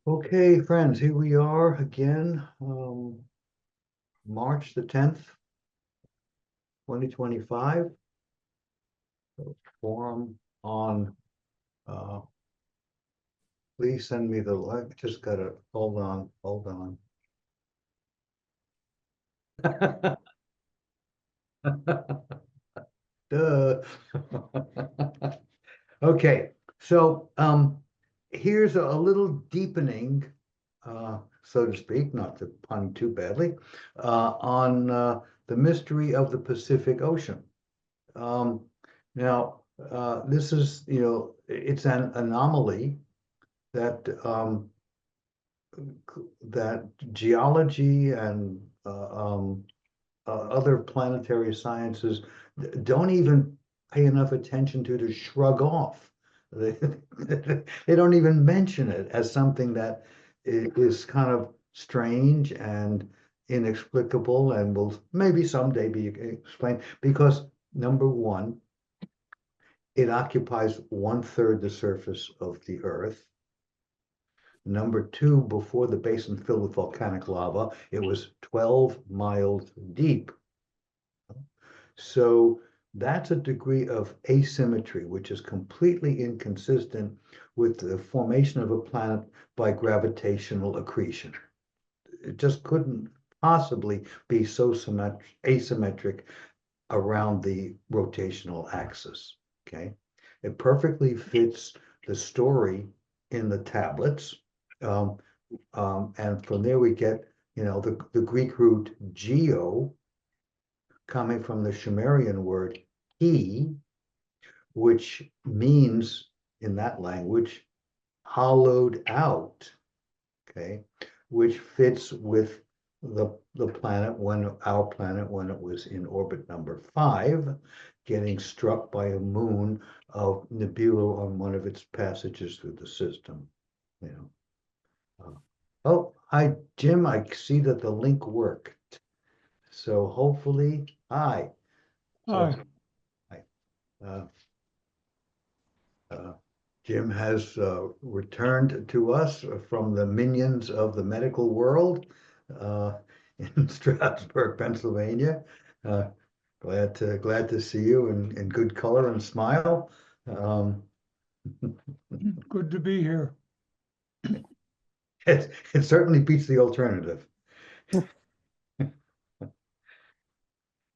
Okay, friends, here we are again, March the 10th, 2025. Forum on, uh, please send me the link. Just gotta, hold on. Duh. Okay, so here's a little deepening, so to speak, not to pun too badly, on the mystery of the Pacific Ocean. Um, Now, this is, it's an anomaly that that geology and other planetary sciences don't even pay enough attention to shrug off. They, they don't even mention it as something that is kind of strange and inexplicable and will maybe someday be explained because number one, it occupies 1/3 the surface of the Earth. Number two, before the basin filled with volcanic lava, it was 12 miles deep. So that's a degree of asymmetry, which is completely inconsistent with the formation of a planet by gravitational accretion. It just couldn't possibly be so asymmetric around the rotational axis. Okay. It perfectly fits the story in the tablets. Um, and from there we get, the Greek root geo coming from the Sumerian word he, which means in that language hollowed out, okay, which fits with the planet when our planet when it was in orbit number 5, getting struck by a moon of Nibiru on one of its passages through the system. You know. Oh, hi, Jim. I see that the link worked. So hopefully, hi. So Hi. hi. Uh, uh, Jim has returned to us from the minions of the medical world uh, in Strasburg, Pennsylvania. Uh, glad to see you in good color and smile. Um, Good to be here. it certainly beats the alternative.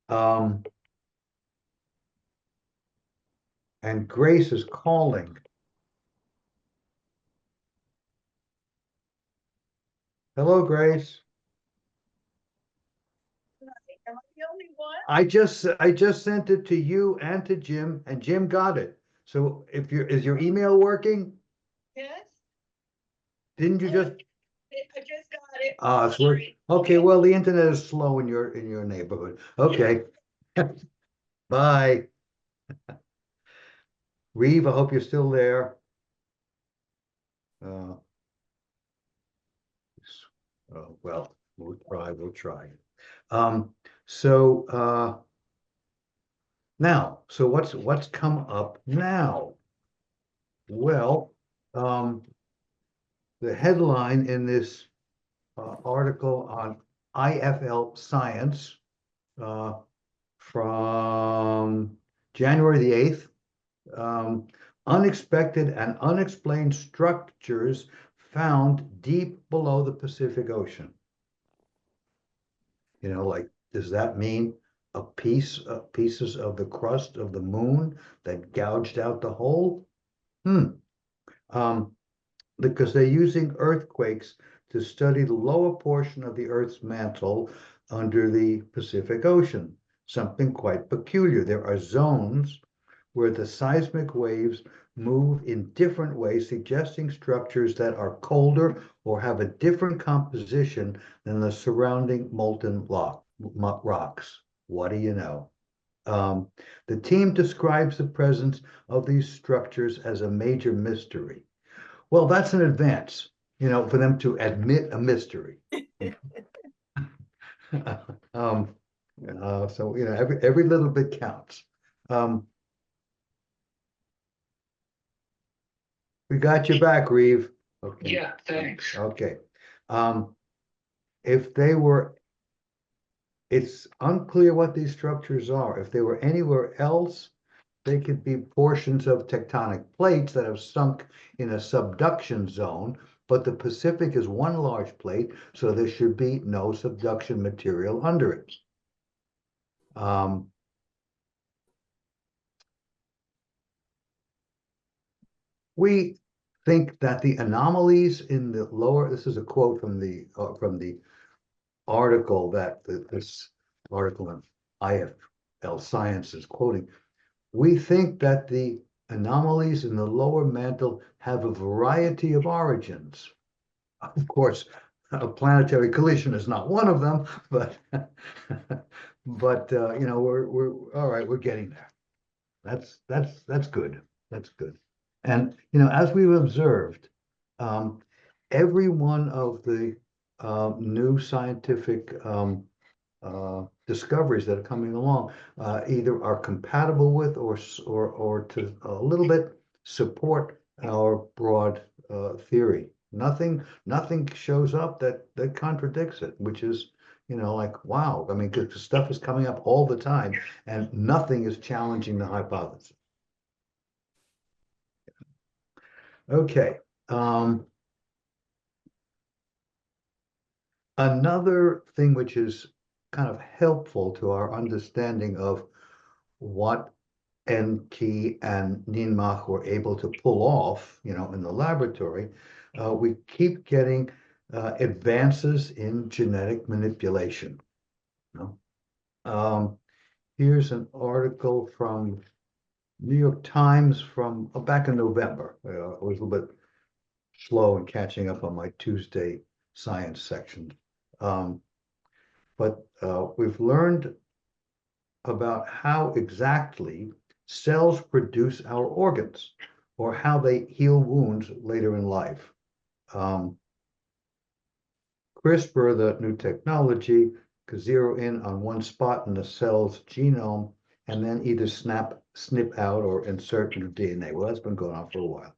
Um, and Grace is calling. Hello, Grace. Am I the only one? I just sent it to you and to Jim, and Jim got it. So if is your email working? Yes, Didn't you just? I just got it. It's working. Okay, well, the internet is slow in your neighborhood. Okay. Bye. Reeve, I hope you're still there. Uh, well, we'll try. Um, so now, so what's come up now? Well, the headline in this article on IFL Science uh, from January the 8th, unexpected and unexplained structures found deep below the Pacific Ocean. Like, does that mean pieces of the crust of the moon that gouged out the hole? Um, because they're using earthquakes to study the lower portion of the Earth's mantle under the Pacific Ocean. Something quite peculiar. There are zones where the seismic waves move in different ways, suggesting structures that are colder or have a different composition than the surrounding molten rocks. What do you know? Um, the team describes the presence of these structures as a major mystery. Well, that's an advance, for them to admit a mystery. um, so every little bit counts. Um, we got your back, Reeve. Okay. Yeah, thanks. Okay. If they were, it's unclear what these structures are. If they were anywhere else, they could be portions of tectonic plates that have sunk in a subduction zone, but the Pacific is one large plate, so there should be no subduction material under it. We think that the anomalies in the lower, this is a quote from the article that this article in IFL Science is quoting. We think that the anomalies in the lower mantle have a variety of origins. Of course, a planetary collision is not one of them, but you know, we're all right, we're getting there. That's good. That's good. And you know, as we've observed, every one of the new scientific discoveries that are coming along either are compatible with or to a little bit support our broad theory. Nothing shows up that contradicts it, which is, you know, like, wow. I mean, because stuff is coming up all the time and nothing is challenging the hypothesis. Okay. Another thing which is kind of helpful to our understanding of what Enki and Nienmach were able to pull off, you know, in the laboratory, we keep getting advances in genetic manipulation. You know? Here's an article from New York Times from back in November. I was a little bit slow in catching up on my Tuesday science section. But we've learned about how exactly cells produce our organs or how they heal wounds later in life. CRISPR, the new technology, could zero in on one spot in the cell's genome and then either snip out or insert new DNA. Well, that's been going on for a while.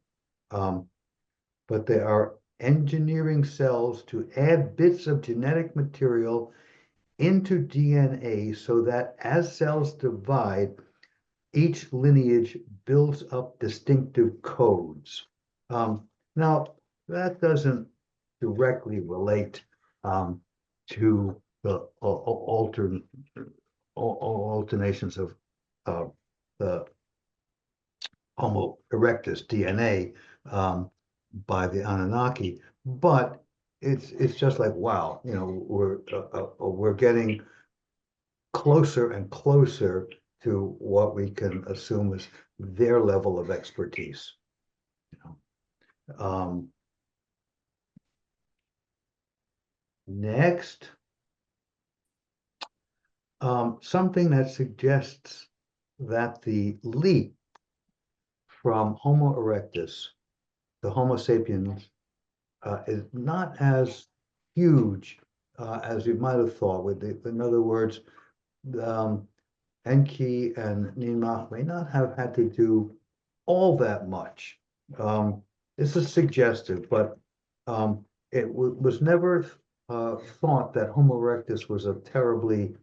But they are engineering cells to add bits of genetic material into DNA so that as cells divide, each lineage builds up distinctive codes. Now, that doesn't directly relate to the alternations of the Homo erectus DNA by the Anunnaki, but it's just like, wow, you know, we're getting closer and closer to what we can assume is their level of expertise. You know? Next, something that suggests that the leap from Homo erectus to Homo sapiens is not as huge as you might have thought. In other words, Enki and Nienmach may not have had to do all that much. This is suggestive, but it was never thought that Homo erectus was a terribly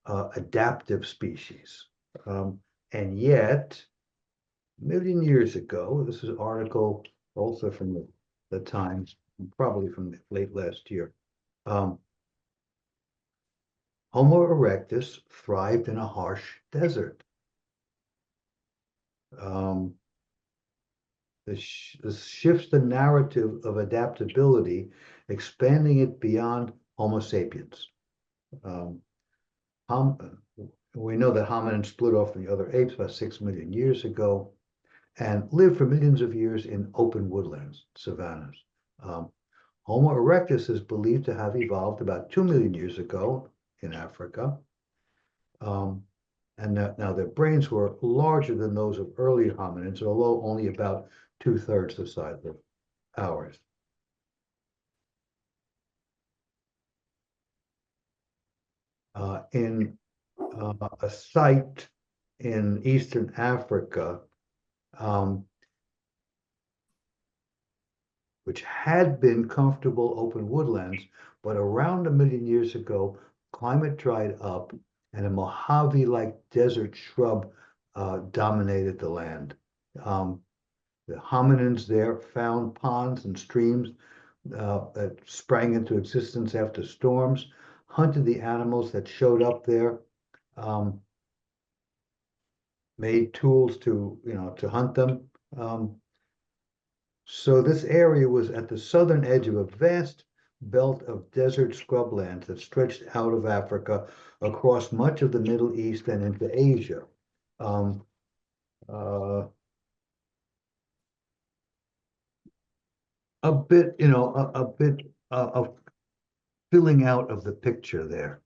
adaptive species. And yet, a million years ago, this is an article also from the Times, probably from late last year. Homo erectus thrived in a harsh desert. This shifts the narrative of adaptability, expanding it beyond Homo sapiens. We know that hominins split off from the other apes about 6 million years ago and lived for millions of years in open woodlands, savannas. Homo erectus is believed to have evolved about 2 million years ago in Africa. And now their brains were larger than those of earlier hominins, although only about 2/3 the size of ours. In a site in Eastern Africa, which had been comfortable open woodlands, but around 1 million years ago, climate dried up and a Mojave-like desert shrub dominated the land. The hominins there found ponds and streams that sprang into existence after storms, hunted the animals that showed up there, made tools to, to hunt them. So this area was at the southern edge of a vast belt of desert scrublands that stretched out of Africa across much of the Middle East and into Asia. A bit, a bit of filling out of the picture there.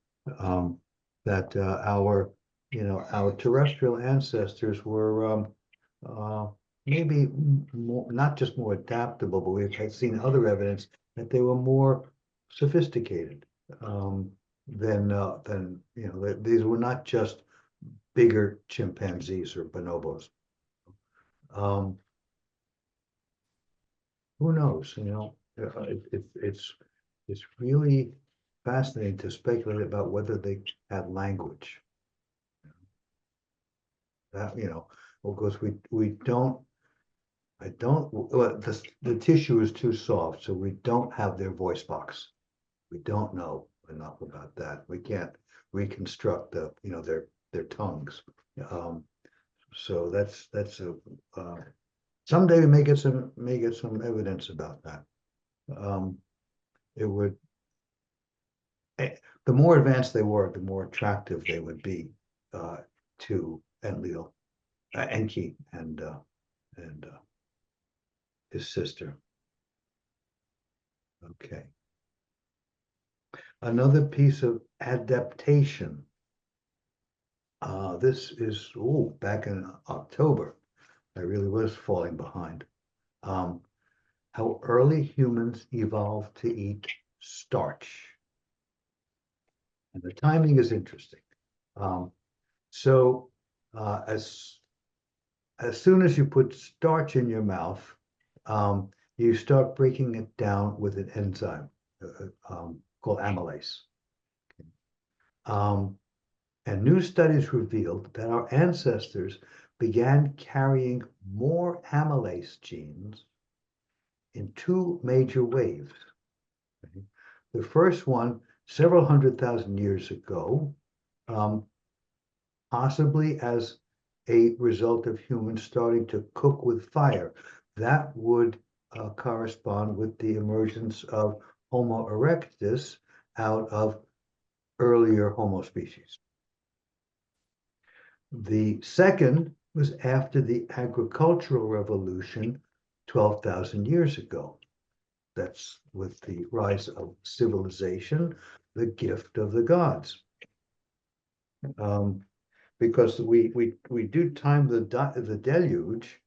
That our terrestrial ancestors were maybe more, not just more adaptable, but we've had seen other evidence that they were more sophisticated than these were not just bigger chimpanzees or bonobos. Who knows? It's really fascinating to speculate about whether they had language. That, because we don't, well, the tissue is too soft, so we don't have their voice box. We don't know enough about that. We can't reconstruct their tongues. So that's a someday we may get some evidence about that. It would, the more advanced they were, the more attractive they would be to Enlil, Enki, and his sister. Okay. Another piece of adaptation. This is back in October. I really was falling behind. How early humans evolved to eat starch. And the timing is interesting. So as soon as you put starch in your mouth, you start breaking it down with an enzyme called amylase. And new studies revealed that our ancestors began carrying more amylase genes in two major waves. Okay. The first one, several 100,000 years ago, possibly as a result of humans starting to cook with fire. That would correspond with the emergence of Homo erectus out of earlier Homo species. The second was after the agricultural revolution 12,000 years ago. That's with the rise of civilization, the gift of the gods. Because we do time the deluge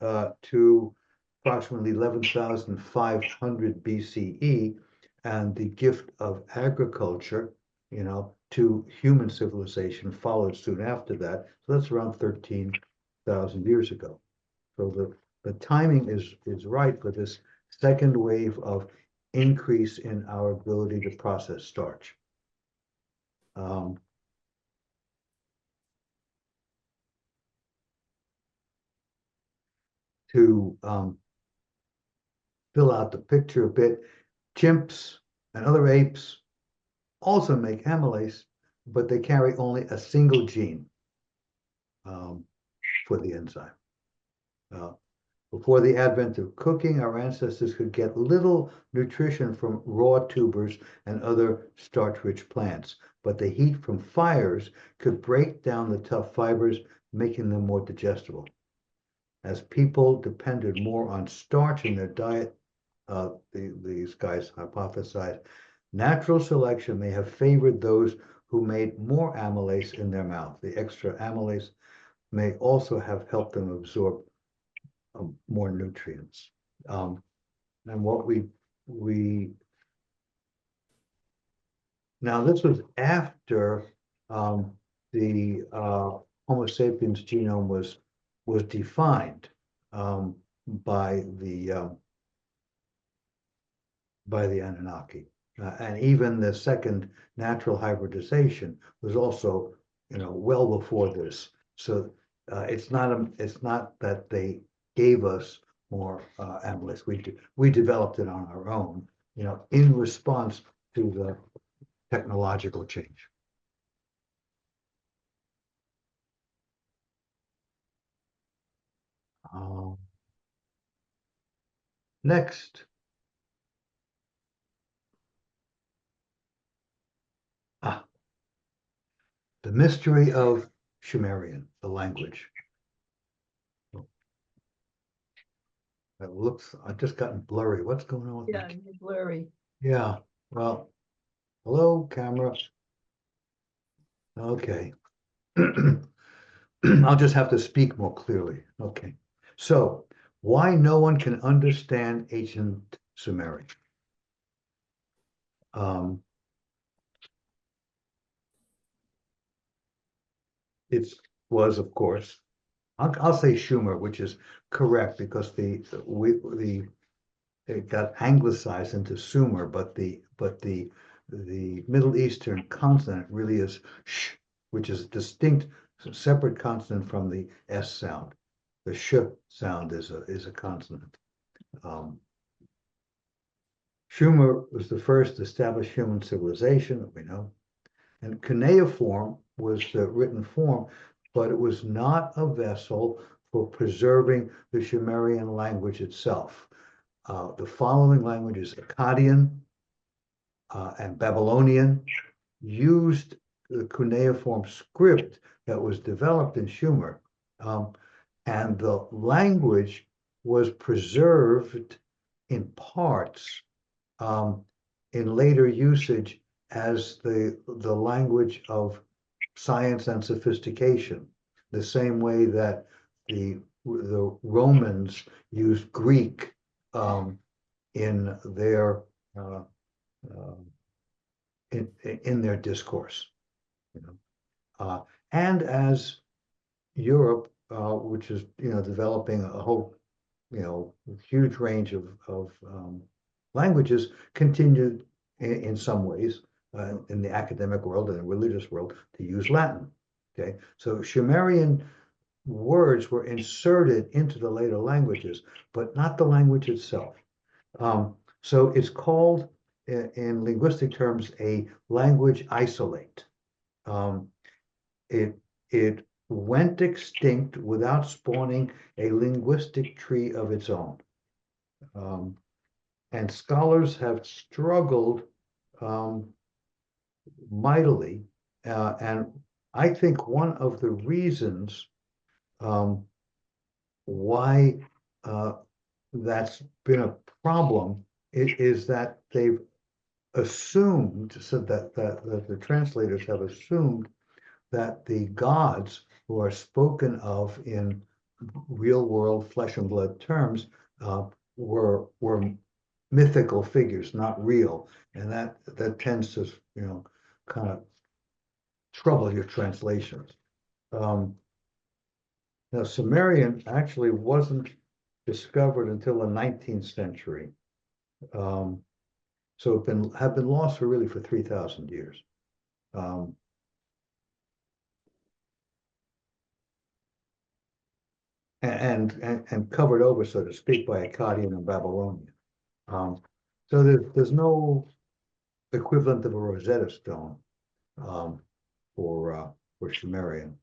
to approximately 11,500 BCE, and the gift of agriculture, to human civilization followed soon after that. So that's around 13,000 years ago. So the timing is right for this second wave of increase in our ability to process starch. To fill out the picture a bit, chimps and other apes also make amylase, but they carry only a single gene for the enzyme. Before the advent of cooking, our ancestors could get little nutrition from raw tubers and other starch-rich plants, but the heat from fires could break down the tough fibers, making them more digestible. As people depended more on starch in their diet, these guys hypothesized, natural selection may have favored those who made more amylase in their mouth. The extra amylase may also have helped them absorb more nutrients. And what now this was after the Homo sapiens genome was defined by the by the Anunnaki. And even the second natural hybridization was also, well before this. So it's not that they gave us more amylase. We developed it on our own, in response to the technological change. Next, the mystery of Sumerian, the language. It looks, I've just gotten blurry. What's going on with Yeah, you're blurry. Yeah, well, hello, camera. Okay. I'll just have to speak more clearly. Okay. So, why no one can understand ancient Sumerian? Um, it was, of course, I'll say Sumer, which is correct because it got anglicized into Sumer, but the Middle Eastern consonant really is sh, which is distinct, separate consonant from the S sound. The sh sound is a consonant. Sumer was the first established human civilization that we know, and cuneiform was the written form, but it was not a vessel for preserving the Sumerian language itself. The following languages, Akkadian and Babylonian, used the cuneiform script that was developed in Sumer, and the language was preserved in parts in later usage as the language of science and sophistication, the same way that the Romans used Greek in their uh, uh, in their discourse, and as Europe, which is developing a whole huge range of languages, continued in some ways in the academic world and the religious world to use Latin. Okay, so Sumerian words were inserted into the later languages, but not the language itself. So it's called, in linguistic terms, a language isolate. It went extinct without spawning a linguistic tree of its own. And scholars have struggled mightily. And I think one of the reasons why that's been a problem is that they've assumed, so that the translators have assumed that the gods who are spoken of in real world flesh and blood terms were mythical figures, not real, and that tends to kind of trouble your translations. Now, Sumerian actually wasn't discovered until the 19th century. So have been lost for 3,000 years. And covered over, so to speak, by Akkadian and Babylonian. So there's no equivalent of a Rosetta Stone for Sumerian.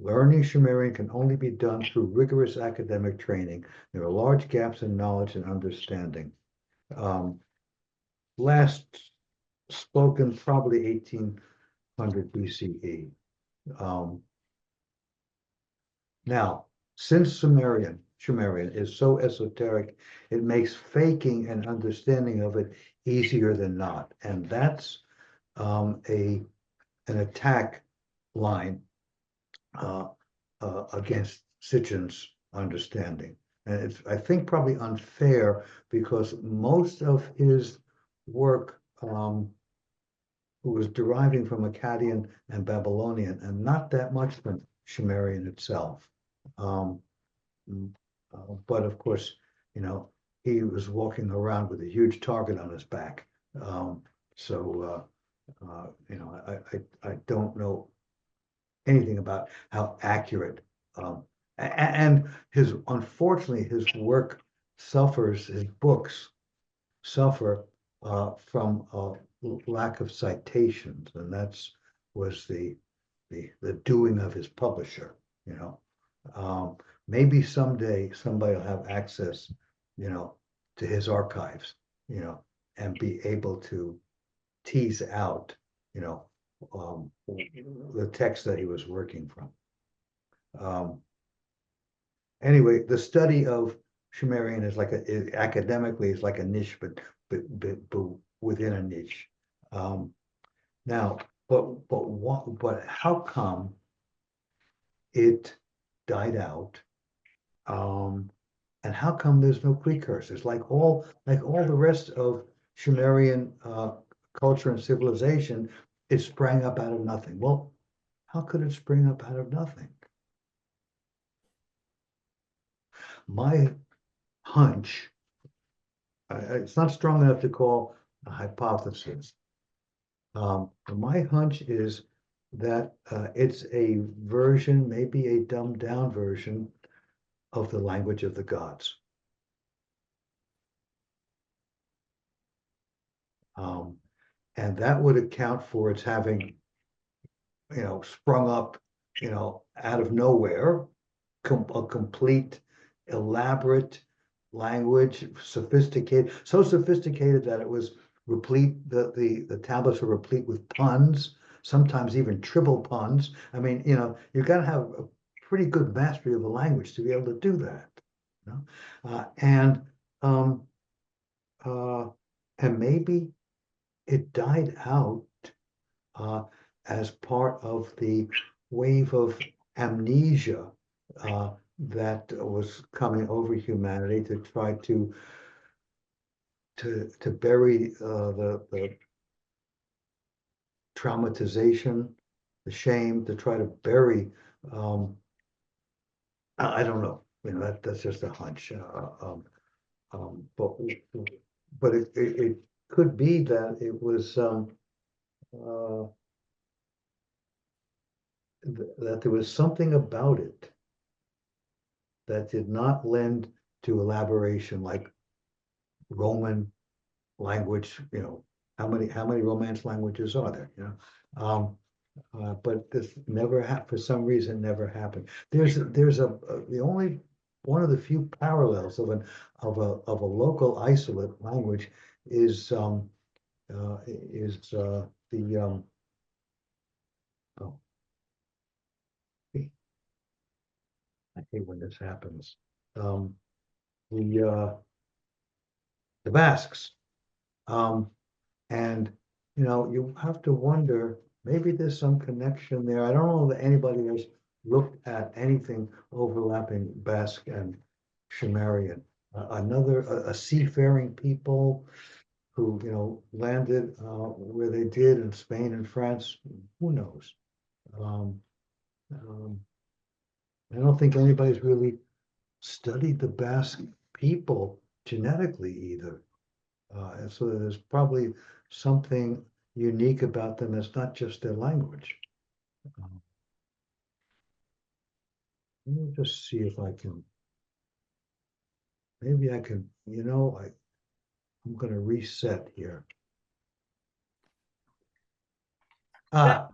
Learning Sumerian can only be done through rigorous academic training. There are large gaps in knowledge and understanding. Last spoken probably 1800 BCE. Now, since Sumerian is so esoteric, it makes faking and understanding of it easier than not. And that's an attack line against Sitchin's understanding. And it's, I think, probably unfair because most of his work was deriving from Akkadian and Babylonian and not that much from Sumerian itself. Um, but of course, you know, he was walking around with a huge target on his back. So, you know, I don't know anything about how accurate. And unfortunately, his work suffers, his books suffer from a lack of citations, and was the doing of his publisher, you know. Maybe someday somebody will have access, you know, to his archives, you know, and be able to tease out, you know, the text that he was working from. Anyway, the study of Sumerian is academically is like a niche, but within a niche. Now, but how come it died out? And how come there's no precursors? Like all the rest of Sumerian culture and civilization, it sprang up out of nothing. Well, how could it spring up out of nothing? My hunch, it's not strong enough to call a hypothesis. My hunch is that it's a version, maybe a dumbed down version of the language of the gods. And that would account for its having, you know, sprung up, you know, out of nowhere, a complete, elaborate language, sophisticated, so sophisticated that it was replete, the tablets were replete with puns, sometimes even triple puns. I mean, you know, you've got to have a pretty good mastery of a language to be able to do that. You know? Um, uh, and maybe it died out uh, as part of the wave of amnesia that was coming over humanity to try to bury the traumatization, the shame, to try to bury. I don't know. You know, that's just a hunch. But it could be that it was uh, that there was something about it that did not lend to elaboration like Roman language, you know, how many Romance languages are there, you know? But this never for some reason never happened. There's the only one of the few parallels of a local isolate language is the oh, I hate when this happens. Um, the Basques. And you know, you have to wonder, maybe there's some connection there. I don't know that anybody has looked at anything overlapping Basque and Sumerian. A seafaring people who, you know, landed where they did in Spain and France. Who knows? Um, um, I don't think anybody's really studied the Basque people genetically either. And so there's probably something unique about them. It's not just their language. Um, Let me just see if I can, maybe I can, you know, I'm going to reset here. Ah,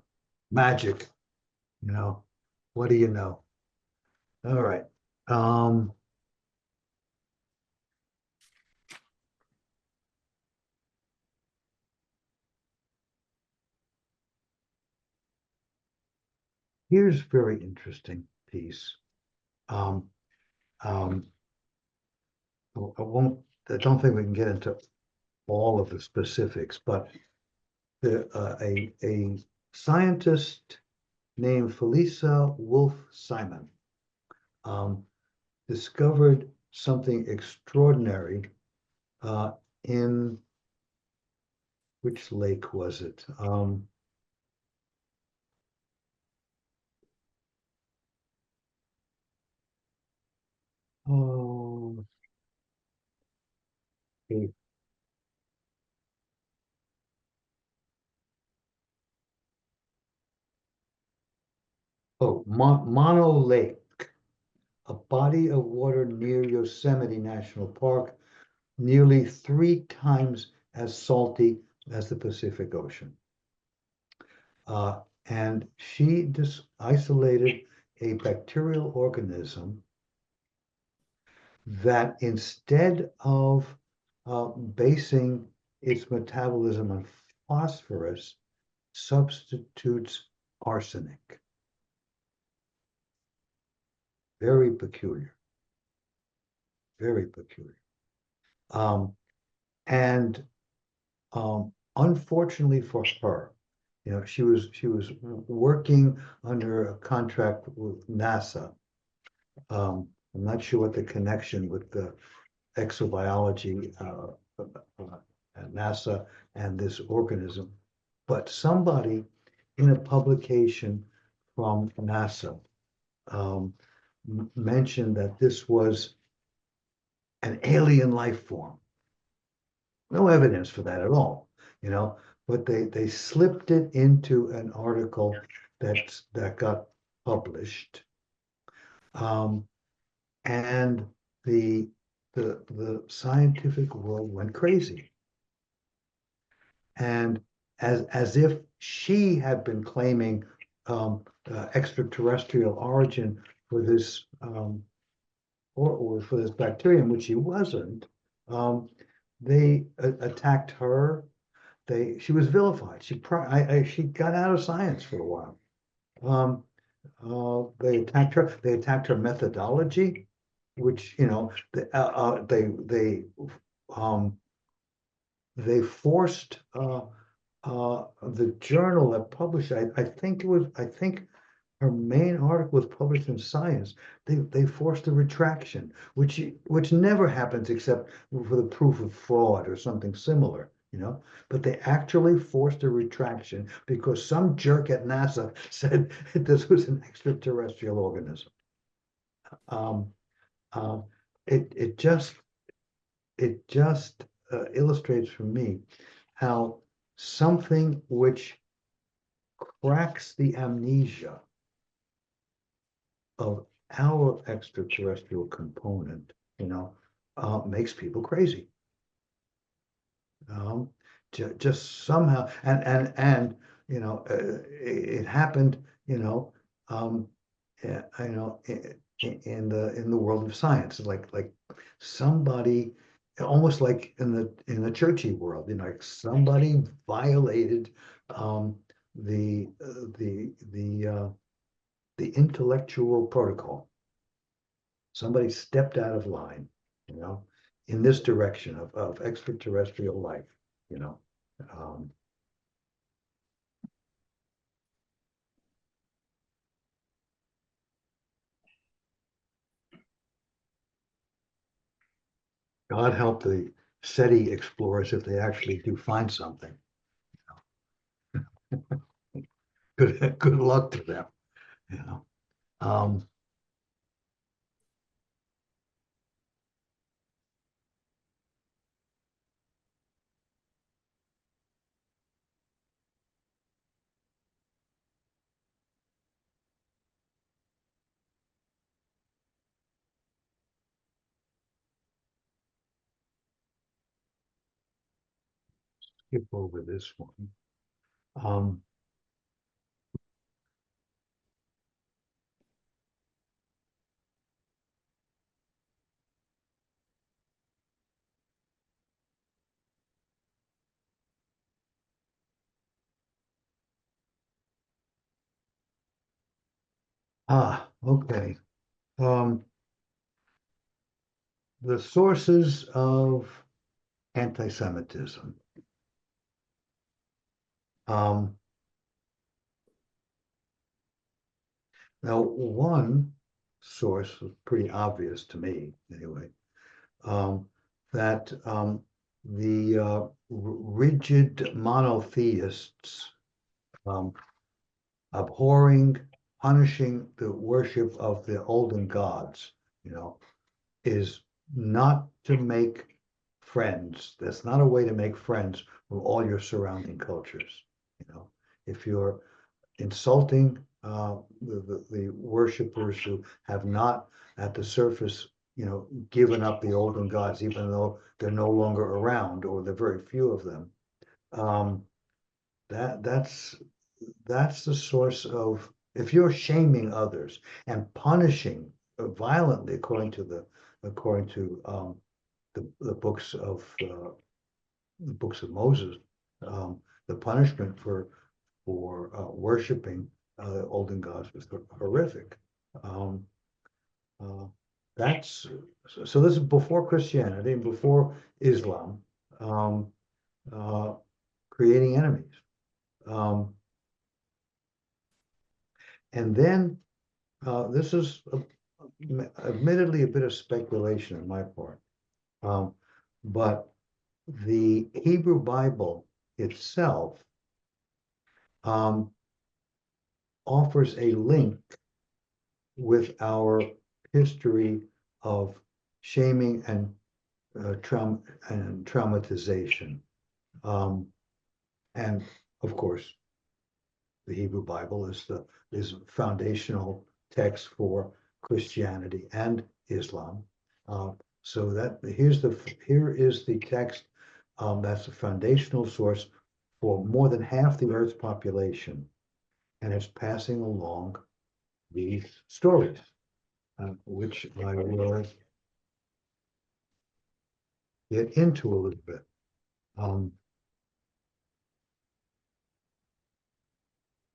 magic, you know, what do you know? All right. Um, Here's a very interesting piece. Um, um, I won't, I don't think we can get into all of the specifics, but a scientist named Felisa Wolf Simon um, discovered something extraordinary uh, in which lake was it? Oh, okay. Oh, Mono Lake, a body of water near Yosemite National Park, nearly 3 times as salty as the Pacific Ocean. And she just isolated a bacterial organism that instead of basing its metabolism on phosphorus, substitutes arsenic. Very peculiar, very peculiar. Um, and unfortunately for her, she was working under a contract with NASA. I'm not sure what the connection with the exobiology at NASA and this organism, but somebody in a publication from NASA um, mentioned that this was an alien life form. No evidence for that at all, but they slipped it into an article that got published. Um, and the scientific world went crazy. And as if she had been claiming extraterrestrial origin for this or for this bacterium, which she wasn't, they attacked her. She was vilified. She got out of science for a while. Um, they attacked her. They attacked her methodology, which um, they forced the journal that published. I think her main article was published in Science. They forced a retraction, which never happens except for the proof of fraud or something similar. But they actually forced a retraction because some jerk at NASA said this was an extraterrestrial organism. Um, uh, it just illustrates for me how something which cracks the amnesia of our extraterrestrial component, makes people crazy. Um, just somehow, and it happened, um, in the world of science, like somebody, almost like in the churchy world, like somebody violated the the intellectual protocol. Somebody stepped out of line, you know, in this direction of extraterrestrial life, you know. Um, God help the SETI explorers if they actually do find something. Good luck to them, you know. Um, skip over this one. Um, okay. Um, the sources of anti-Semitism. Um, Now, one source was pretty obvious to me, anyway, um, that the rigid monotheists, um, abhorring, punishing the worship of the olden gods, you know, is not to make friends. That's not a way to make friends with all your surrounding cultures. You know, if you're insulting the worshipers who have not at the surface, given up the olden gods, even though they're no longer around, or there are very few of them. Um, that's the source of, if you're shaming others and punishing violently, according to the books of Moses, the punishment for worshiping olden gods was horrific. Um, uh, that's so. This is before Christianity and before Islam, um, uh, creating enemies. Um, and then this is admittedly a bit of speculation on my part, but the Hebrew Bible itself offers a link with our history of shaming and traumatization. And of course, the Hebrew Bible is foundational text for Christianity and Islam. So that here is the text that's a foundational source for more than half the Earth's population, and it's passing along these stories, which I will get into a little bit.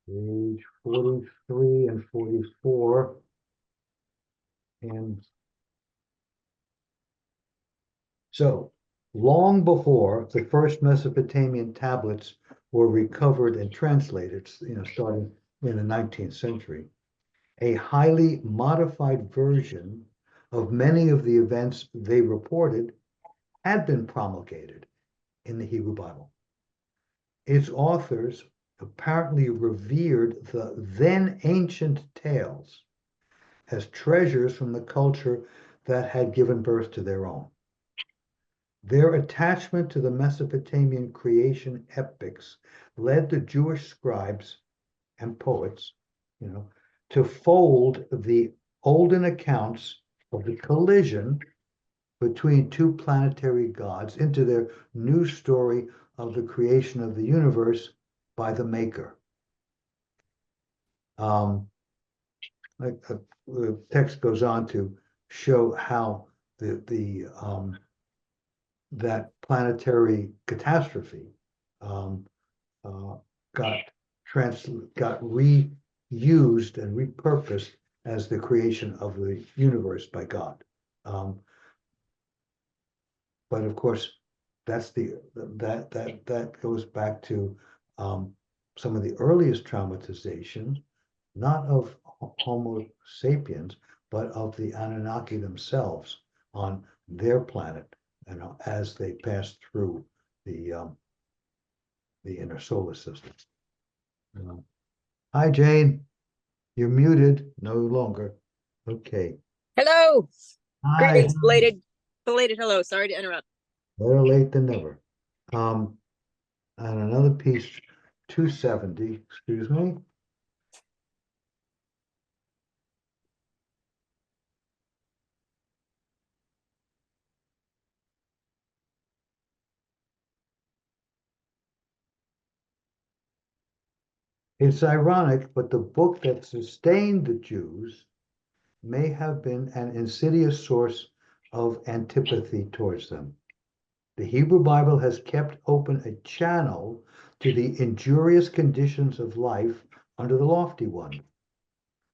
Page 43 and 44. And so, long before the first Mesopotamian tablets were recovered and translated, starting in the 19th century, a highly modified version of many of the events they reported had been promulgated in the Hebrew Bible. Its authors apparently revered the then ancient tales as treasures from the culture that had given birth to their own. Their attachment to the Mesopotamian creation epics led the Jewish scribes and poets, to fold the olden accounts of the collision between two planetary gods into their new story of the creation of the universe by the Maker. The text goes on to show how that planetary catastrophe uh, got reused and repurposed as the creation of the universe by God. But of course, that goes back to some of the earliest traumatizations, not of Homo sapiens, but of the Anunnaki themselves on their planet, as they passed through the inner solar system. Hi, Jane. You're muted. No longer. Okay. Hello. Hi. Greetings, belated hello. Sorry to interrupt. Better late than never. And another piece, 270, excuse me. It's ironic, but the book that sustained the Jews may have been an insidious source of antipathy towards them. The Hebrew Bible has kept open a channel to the injurious conditions of life under the lofty one,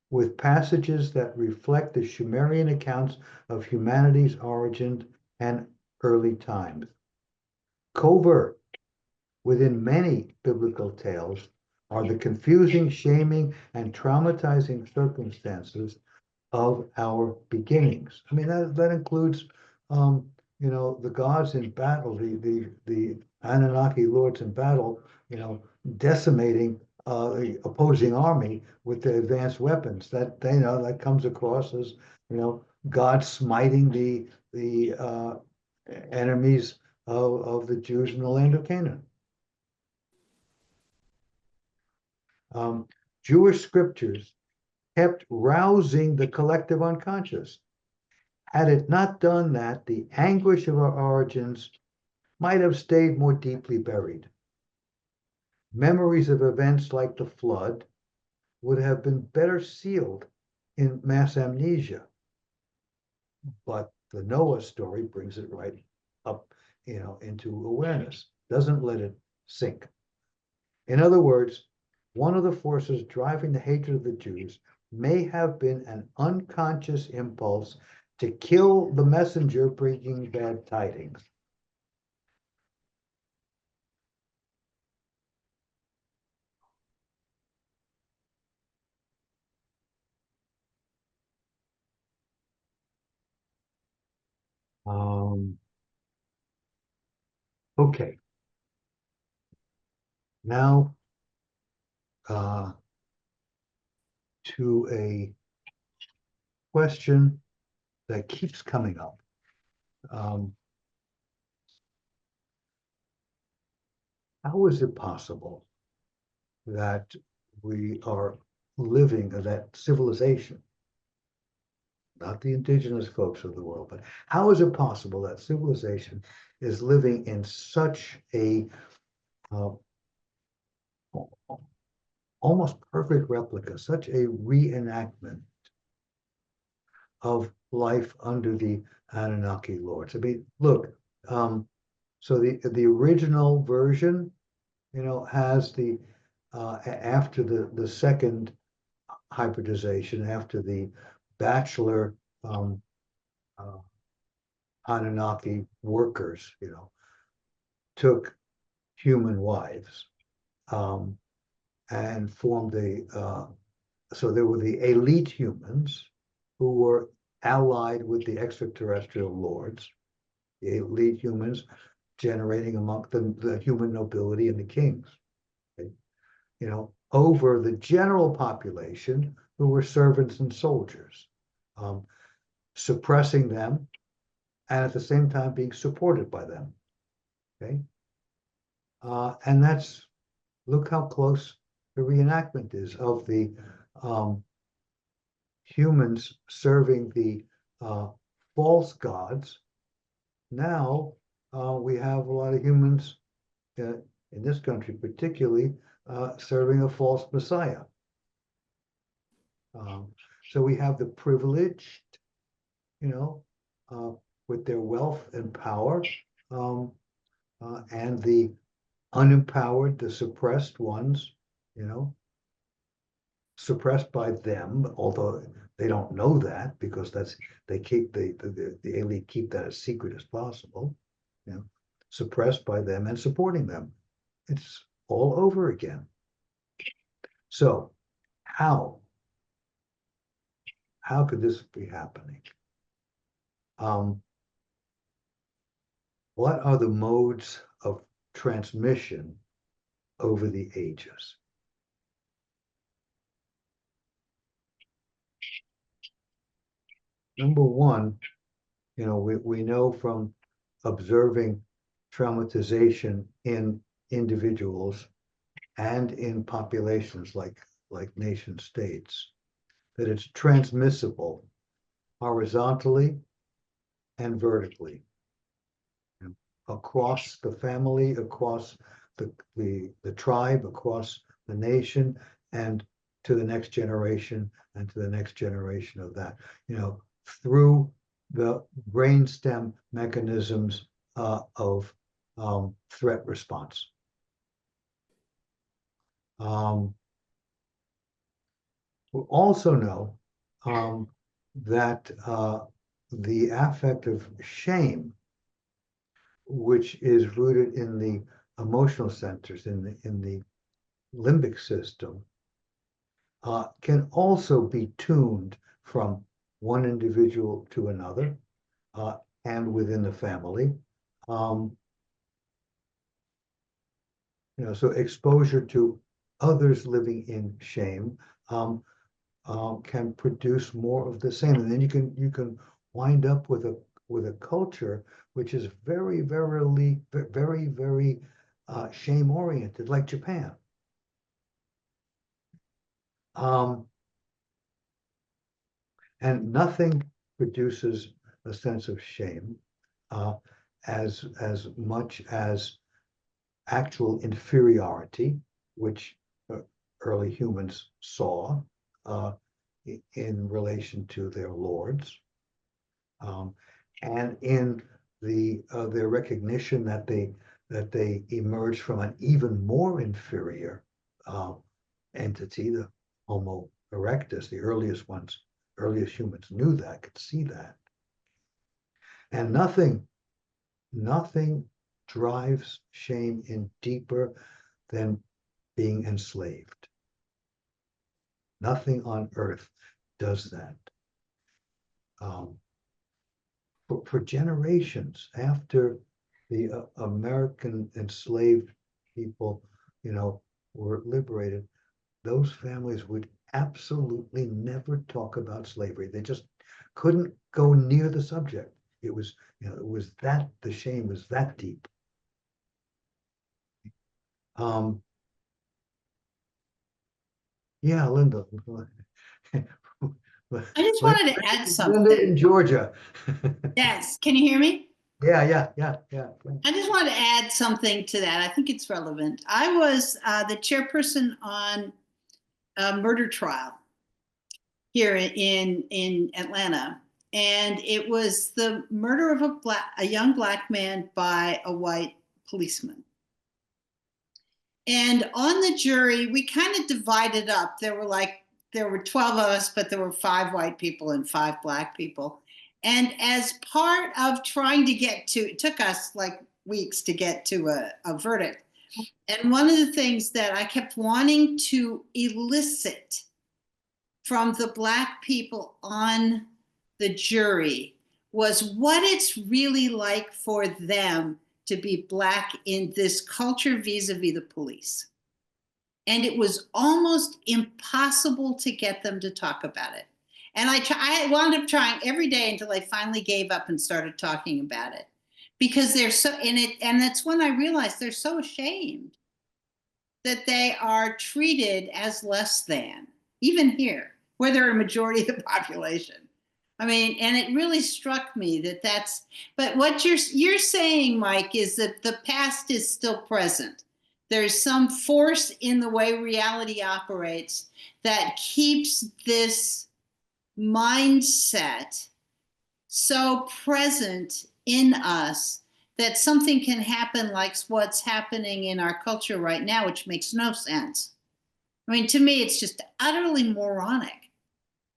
with passages that reflect the Sumerian accounts of humanity's origin and early times. Covert within many biblical tales are the confusing, shaming, and traumatizing circumstances of our beginnings. I mean, that includes, the gods in battle, the Anunnaki lords in battle, decimating the opposing army with the advanced weapons. That comes across as, God smiting the enemies of the Jews in the land of Canaan. Jewish scriptures kept rousing the collective unconscious. Had it not done that, the anguish of our origins might have stayed more deeply buried. Memories of events like the flood would have been better sealed in mass amnesia. But the Noah story brings it right up, into awareness, doesn't let it sink. In other words, one of the forces driving the hatred of the Jews may have been an unconscious impulse to kill the messenger bringing bad tidings. Okay. Now, to a question that keeps coming up. How is it possible that we are living that civilization, not the indigenous folks of the world, but how is it possible that civilization is living in such a almost perfect replica, such a reenactment of life under the Anunnaki lords? I mean, look, so the original version, has the after the second hybridization, after the bachelor Anunnaki workers, took human wives and formed so there were the elite humans who were allied with the extraterrestrial lords, the elite humans generating among the human nobility and the kings, okay? Over the general population who were servants and soldiers, suppressing them and at the same time being supported by them, okay? And look how close the reenactment is of the humans serving the false gods. Now we have a lot of humans in this country, particularly serving a false messiah. So we have the privileged, with their wealth and power, and the unempowered, the suppressed ones, suppressed by them, although they don't know that because they keep the elite keep that as secret as possible, suppressed by them and supporting them. It's all over again. So how could this be happening? What are the modes of transmission over the ages? Number one, we know from observing traumatization in individuals and in populations like nation states, that it's transmissible horizontally and vertically, across the family, across the tribe, across the nation, and to the next generation, and to the next generation of that, through the brainstem mechanisms of threat response. We also know that the affect of shame, which is rooted in the emotional centers, in the limbic system, can also be tuned from one individual to another, and within the family. So exposure to others living in shame can produce more of the same, and then you can wind up with a culture which is very shame oriented, like Japan. And nothing produces a sense of shame as much as actual inferiority, which early humans saw in relation to their lords, and in their recognition that they emerged from an even more inferior entity, the Homo erectus, the earliest humans knew that, could see that. And nothing drives shame in deeper than being enslaved. Nothing on earth does that. For generations after the American enslaved people, were liberated, those families would absolutely never talk about slavery. They just couldn't go near the subject. It was, the shame was that deep. Yeah, Linda. I just wanted to add Linda something. in Georgia. Yes, can you hear me? Yeah. I just wanted to add something to that. I think it's relevant. I was the chairperson on a murder trial here in Atlanta, and it was the murder of a young black man by a white policeman. And on the jury, we kind of divided up. There were 12 of us, but there were 5 white people and 5 black people. And as part of trying to it took us like weeks to get to a verdict. And one of the things that I kept wanting to elicit from the black people on the jury was what it's really like for them to be black in this culture vis-a-vis the police. And it was almost impossible to get them to talk about it. And I wound up trying every day until I finally gave up and started talking about it, because they're so in it. And that's when I realized they're so ashamed that they are treated as less than, even here, where they're a majority of the population. I mean, and it really struck me but what you're saying, Mike, is that the past is still present. There's some force in the way reality operates that keeps this mindset so present in us that something can happen like what's happening in our culture right now, which makes no sense. I mean, to me, it's just utterly moronic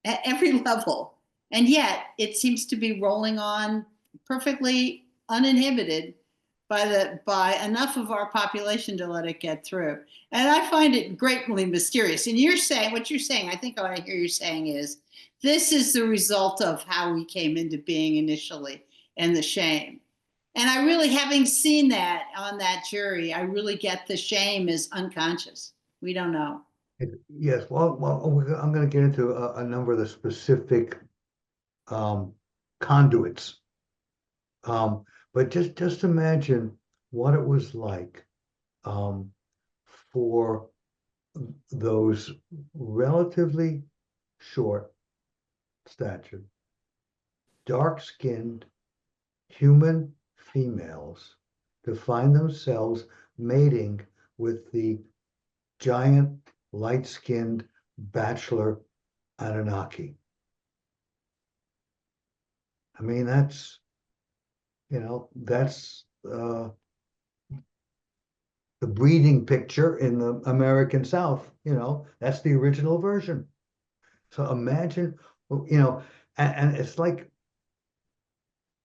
at every level. And yet it seems to be rolling on perfectly uninhibited by enough of our population to let it get through. And I find it greatly mysterious. And what you're saying, I think what I hear you saying is, this is the result of how we came into being initially and the shame. And I really, having seen that on that jury, I really get the shame is unconscious. We don't know. Yes, well, I'm going to get into a number of the specific conduits. But just imagine what it was like for those relatively short statured, dark-skinned human females to find themselves mating with the giant light-skinned bachelor Anunnaki. I mean, that's the breeding picture in the American South. That's the original version. So imagine, and it's like,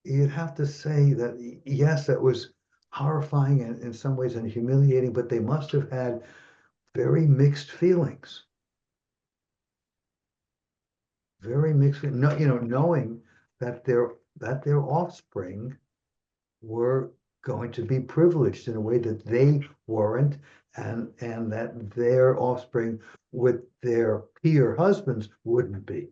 you'd have to say that, yes, that was horrifying and in some ways and humiliating, but they must have had very mixed feelings. Very mixed, knowing that their offspring were going to be privileged in a way that they weren't, and that their offspring with their peer husbands wouldn't be.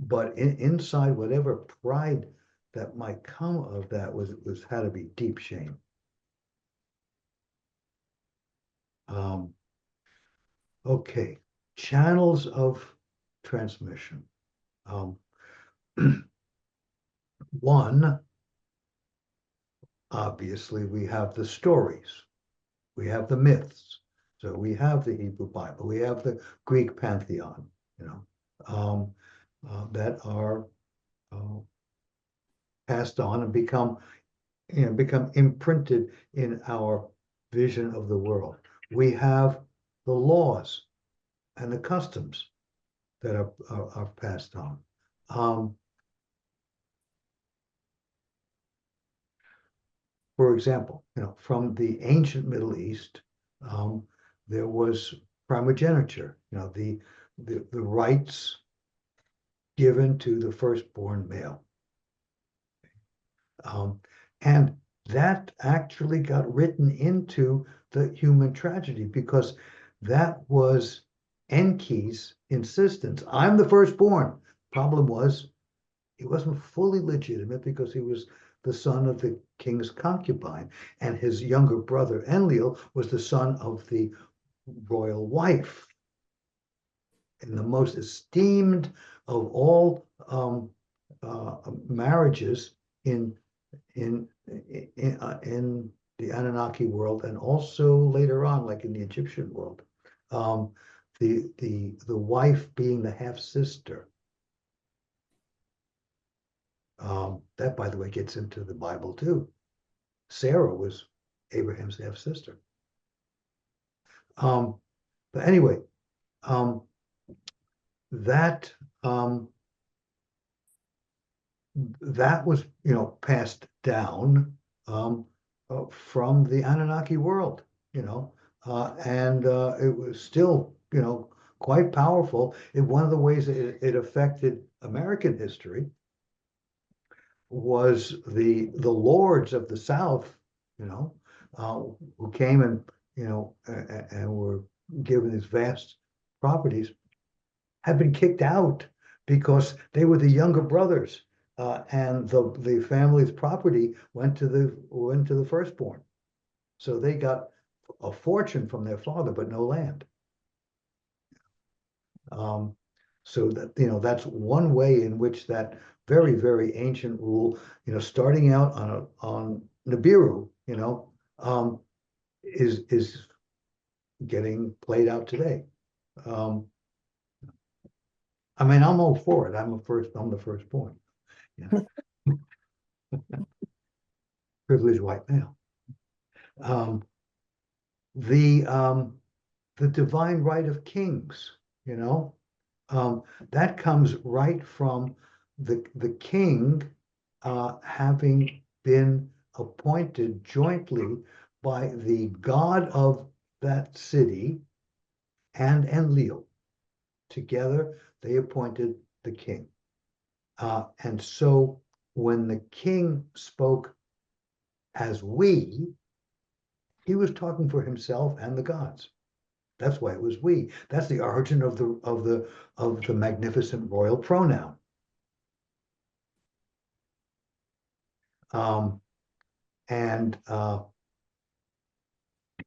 but inside whatever pride that might come of that was had to be deep shame. Okay, channels of transmission. One, obviously, we have the stories, we have the myths. So we have the Hebrew Bible, we have the Greek pantheon, that are passed on and become imprinted in our vision of the world. We have the laws and the customs that are passed on. For example, from the ancient Middle East, there was primogeniture, the rights given to the firstborn male. And that actually got written into the human tragedy because that was Enki's insistence. I'm the firstborn. Problem was, he wasn't fully legitimate because he was the son of the king's concubine, and his younger brother Enlil was the son of the royal wife. And the most esteemed of all marriages in the Anunnaki world, and also later on, like in the Egyptian world, the wife being the half sister. That, by the way, gets into the Bible too. Sarah was Abraham's half sister. But anyway, that that was passed down from the Anunnaki world, and it was still quite powerful. One of the ways it affected American history was the lords of the South, who came and and were given these vast properties, had been kicked out because they were the younger brothers, and the family's property went to the firstborn, so they got a fortune from their father, but no land. So that that's one way in which that very, very ancient rule, starting out on Nibiru, is getting played out today. I mean, I'm all for it. I'm the firstborn. Privileged white male. The divine right of kings, that comes right from the king having been appointed jointly by the god of that city and Enlil. Together, they appointed the king. And so when the king spoke as we, he was talking for himself and the gods. That's why it was we. That's the origin of the magnificent royal pronoun. And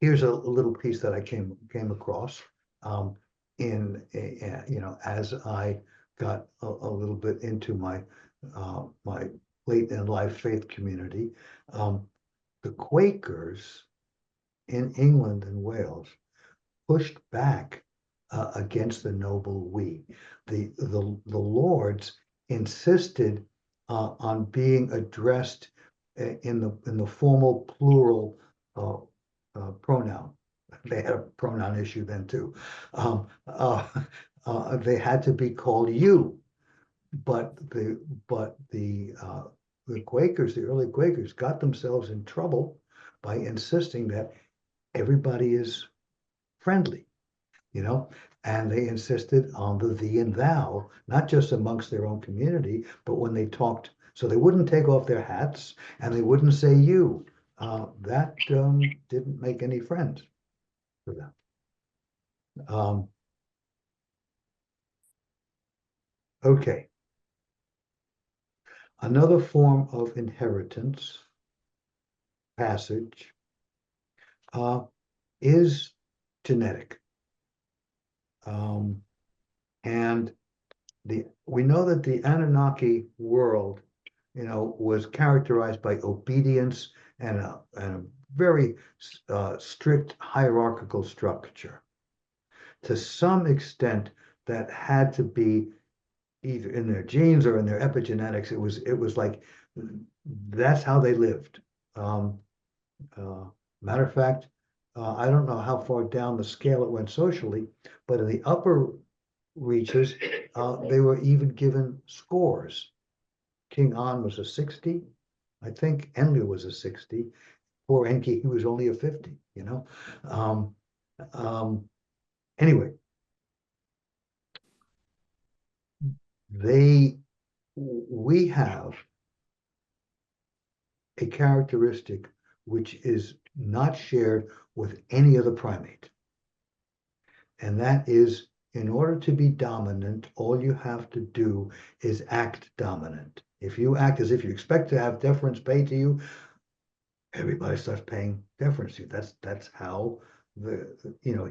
here's a little piece that I came across as I got a little bit into my late in life faith community. The Quakers in England and Wales pushed back against the noble we. The lords insisted on being addressed in the formal plural pronoun. They had a pronoun issue then too. They had to be called you, but the Quakers, the early Quakers, got themselves in trouble by insisting that everybody is friendly, and they insisted on the thee and thou, not just amongst their own community, but when they talked, so they wouldn't take off their hats and they wouldn't say you. That didn't make any friends for them. Okay. Another form of inheritance, passage, is genetic. And we know that the Anunnaki world, was characterized by obedience and a very strict hierarchical structure. To some extent, that had to be either in their genes or in their epigenetics. It was like that's how they lived. Matter of fact, I don't know how far down the scale it went socially, but in the upper reaches, they were even given scores. King An was a 60. I think Enlil was a 60. Poor Enki, he was only a 50, Um, um, anyway, we have a characteristic which is not shared with any other primate. And that is, in order to be dominant, all you have to do is act dominant. If you act as if you expect to have deference paid to you, everybody starts paying deference to you. That's how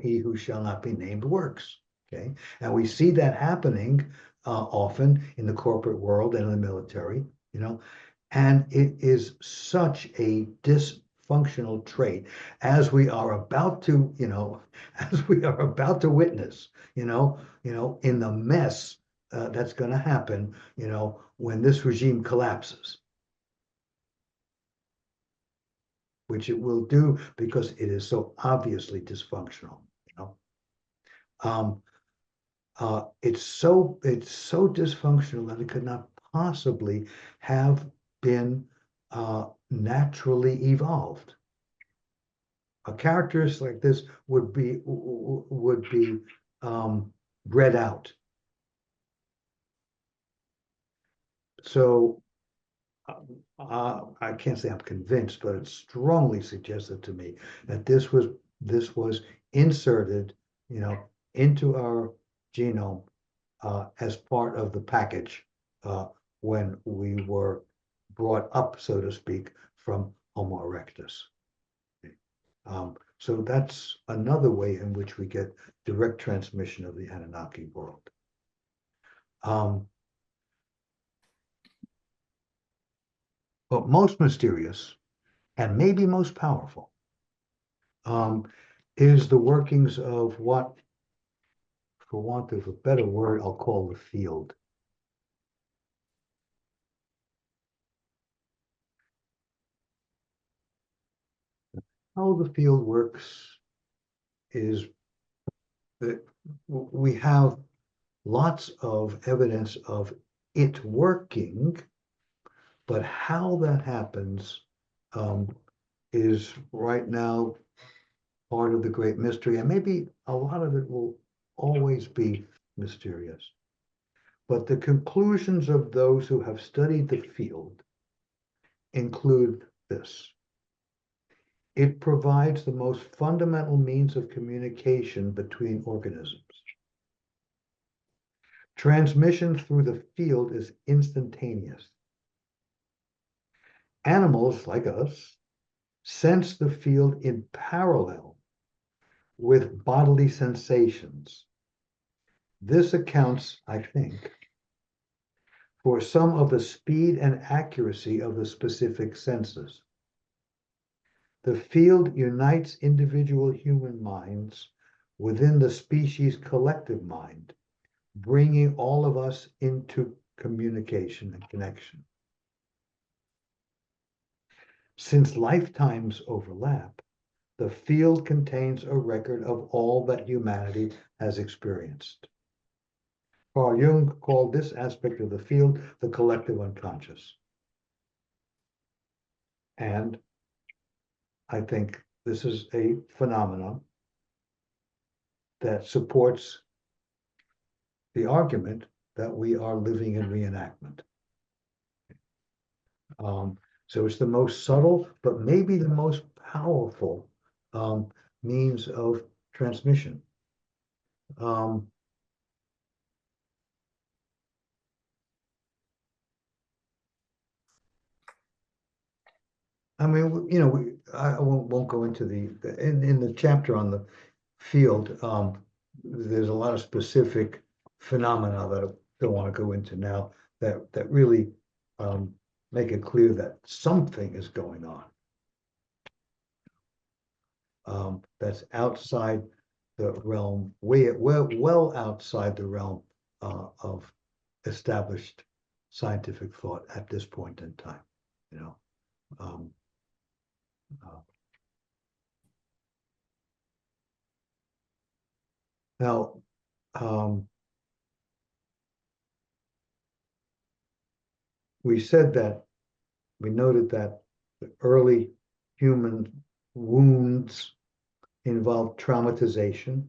he who shall not be named works. Okay, and we see that happening often in the corporate world and in the military. And it is such a dysfunctional trait, as we are about to, as we are about to witness, in the mess that's going to happen, when this regime collapses, which it will do because it is so obviously dysfunctional. Um, it's so dysfunctional that it could not possibly have been naturally evolved. A characteristic like this would be bred out. So I can't say I'm convinced, but it's strongly suggested to me that this was inserted, into our genome as part of the package when we were brought up, so to speak, from Homo erectus. So that's another way in which we get direct transmission of the Anunnaki world. But most mysterious, and maybe most powerful, is the workings of what, for want of a better word, I'll call the field. How the field works is that we have lots of evidence of it working, but how that happens is right now part of the great mystery, and maybe a lot of it will always be mysterious. But the conclusions of those who have studied the field include this. It provides the most fundamental means of communication between organisms. Transmission through the field is instantaneous. Animals, like us, sense the field in parallel with bodily sensations. This accounts, I think, for some of the speed and accuracy of the specific senses. The field unites individual human minds within the species' collective mind, bringing all of us into communication and connection. Since lifetimes overlap, the field contains a record of all that humanity has experienced. Carl Jung called this aspect of the field the collective unconscious. And I think this is a phenomenon that supports the argument that we are living in reenactment. So it's the most subtle, but maybe the most powerful means of transmission. I mean, you know, I won't go into in the chapter on the field, there's a lot of specific phenomena that I don't want to go into now that really make it clear that something is going on. That's outside the realm, well outside the realm of established scientific thought at this point in time, you know. Um, uh, Now, we said that, we noted that the early human wounds involved traumatization,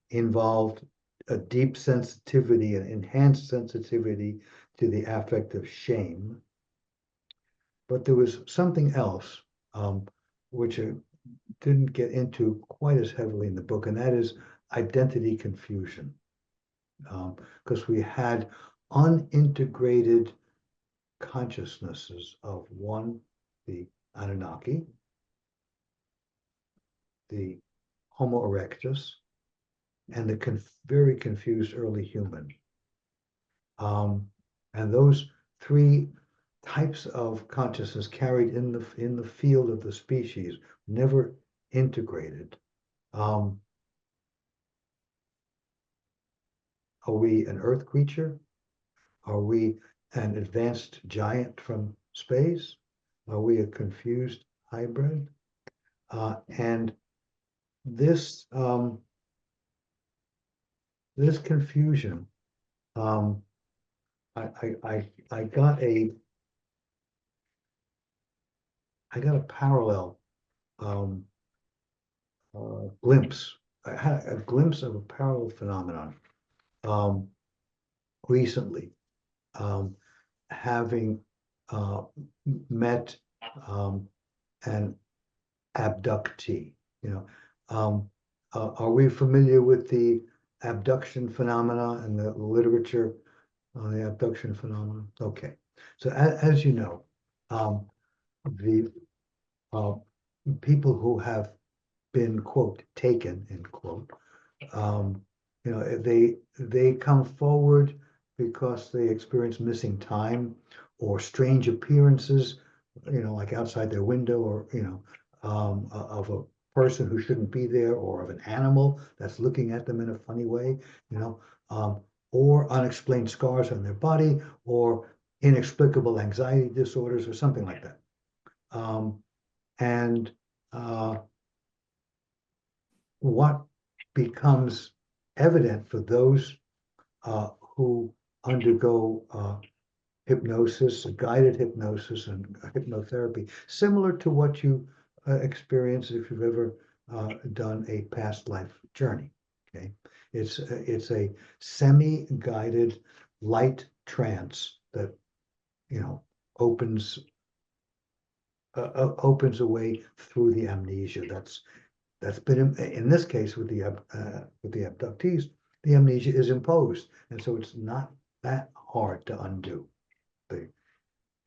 involved a deep sensitivity and enhanced sensitivity to the affect of shame. But there was something else, which I didn't get into quite as heavily in the book, and that is identity confusion. Because we had unintegrated consciousnesses of one, the Anunnaki, the Homo erectus, and the very confused early human. And those three types of consciousness carried in the field of the species, never integrated. Are we an Earth creature? Are we an advanced giant from space? Are we a confused hybrid? And this this confusion, I got a parallel glimpse. I had a glimpse of a parallel phenomenon recently, having met an abductee. You know, are we familiar with the abduction phenomena and the literature on the abduction phenomena? Okay, so as you know, the people who have been, quote, taken, end quote, you know, they come forward because they experience missing time or strange appearances, you know, like outside their window, or, you know, of a person who shouldn't be there, or of an animal that's looking at them in a funny way, you know, or unexplained scars on their body, or inexplicable anxiety disorders, or something like that. And what becomes evident for those who undergo hypnosis, guided hypnosis, and hypnotherapy, similar to what you experience if you've ever done a past life journey. Okay, it's a semi-guided light trance that, you know, opens a way through the amnesia that's been in this case with the abductees. The amnesia is imposed, and so it's not that hard to undo. The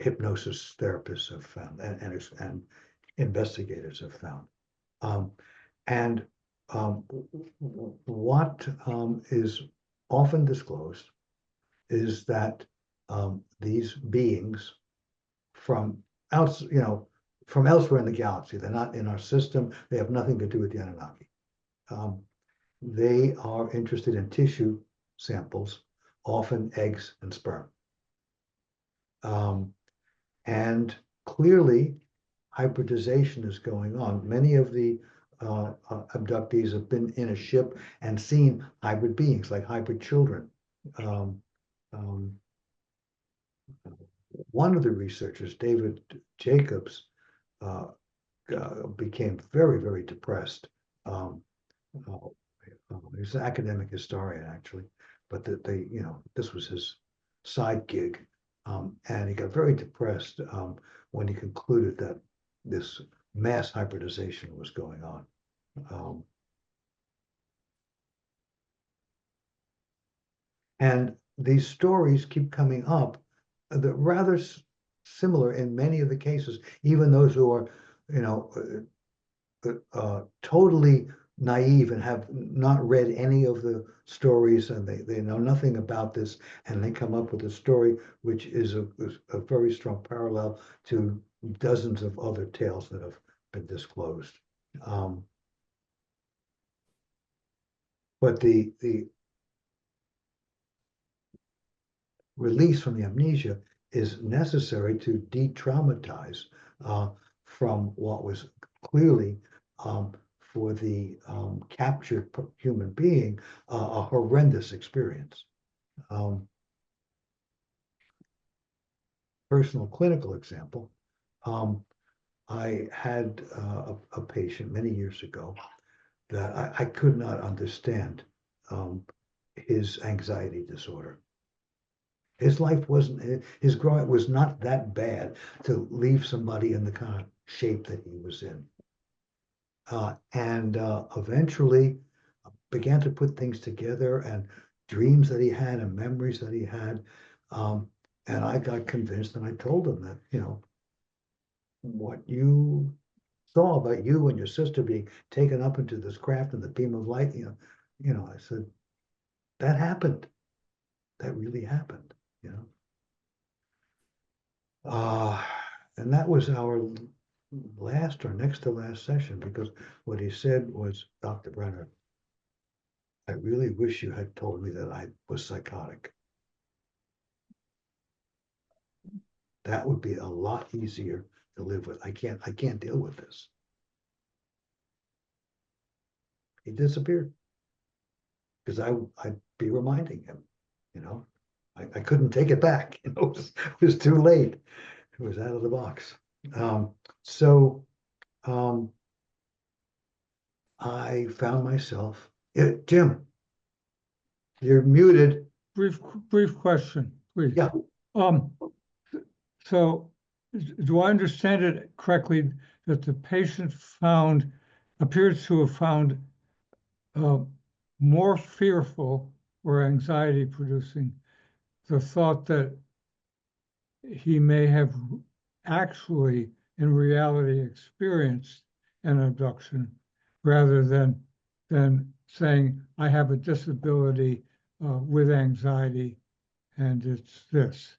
hypnosis therapists have found, and investigators have found. And what is often disclosed is that these beings from you know, from elsewhere in the galaxy, they're not in our system. They have nothing to do with the Anunnaki. They are interested in tissue samples, often eggs and sperm. And clearly, hybridization is going on. Many of the abductees have been in a ship and seen hybrid beings, like hybrid children. One of the researchers, David Jacobs, became very, very depressed. He's an academic historian, actually, but you know, this was his side gig, and he got very depressed when he concluded that this mass hybridization was going on. And these stories keep coming up that rather similar in many of the cases, even those who are, you know, totally naive and have not read any of the stories, and they know nothing about this, and they come up with a story which is a very strong parallel to dozens of other tales that have been disclosed. But the release from the amnesia is necessary to de-traumatize from what was clearly for the captured human being a horrendous experience. Personal clinical example. I had a patient many years ago that I could not understand his anxiety disorder. His life wasn't, his growing was not that bad to leave somebody in the kind of shape that he was in. And eventually began to put things together, and dreams that he had and memories that he had. And I got convinced, and I told him that, you know, what you saw about you and your sister being taken up into this craft and the beam of light, I said, that happened. That really happened, you know. And that was our last or next to last session, because what he said was, Dr. Brenner, I really wish you had told me that I was psychotic. That would be a lot easier to live with. I can't deal with this. He disappeared because I'd be reminding him, you know, I couldn't take it back. You know, it was too late. It was out of the box. So I found myself, Jim, you're muted. Brief question, please. Yeah. So do I understand it correctly that the patient appears to have found more fearful or anxiety producing the thought that he may have actually in reality experienced an abduction, rather than saying I have a disability with anxiety and it's this?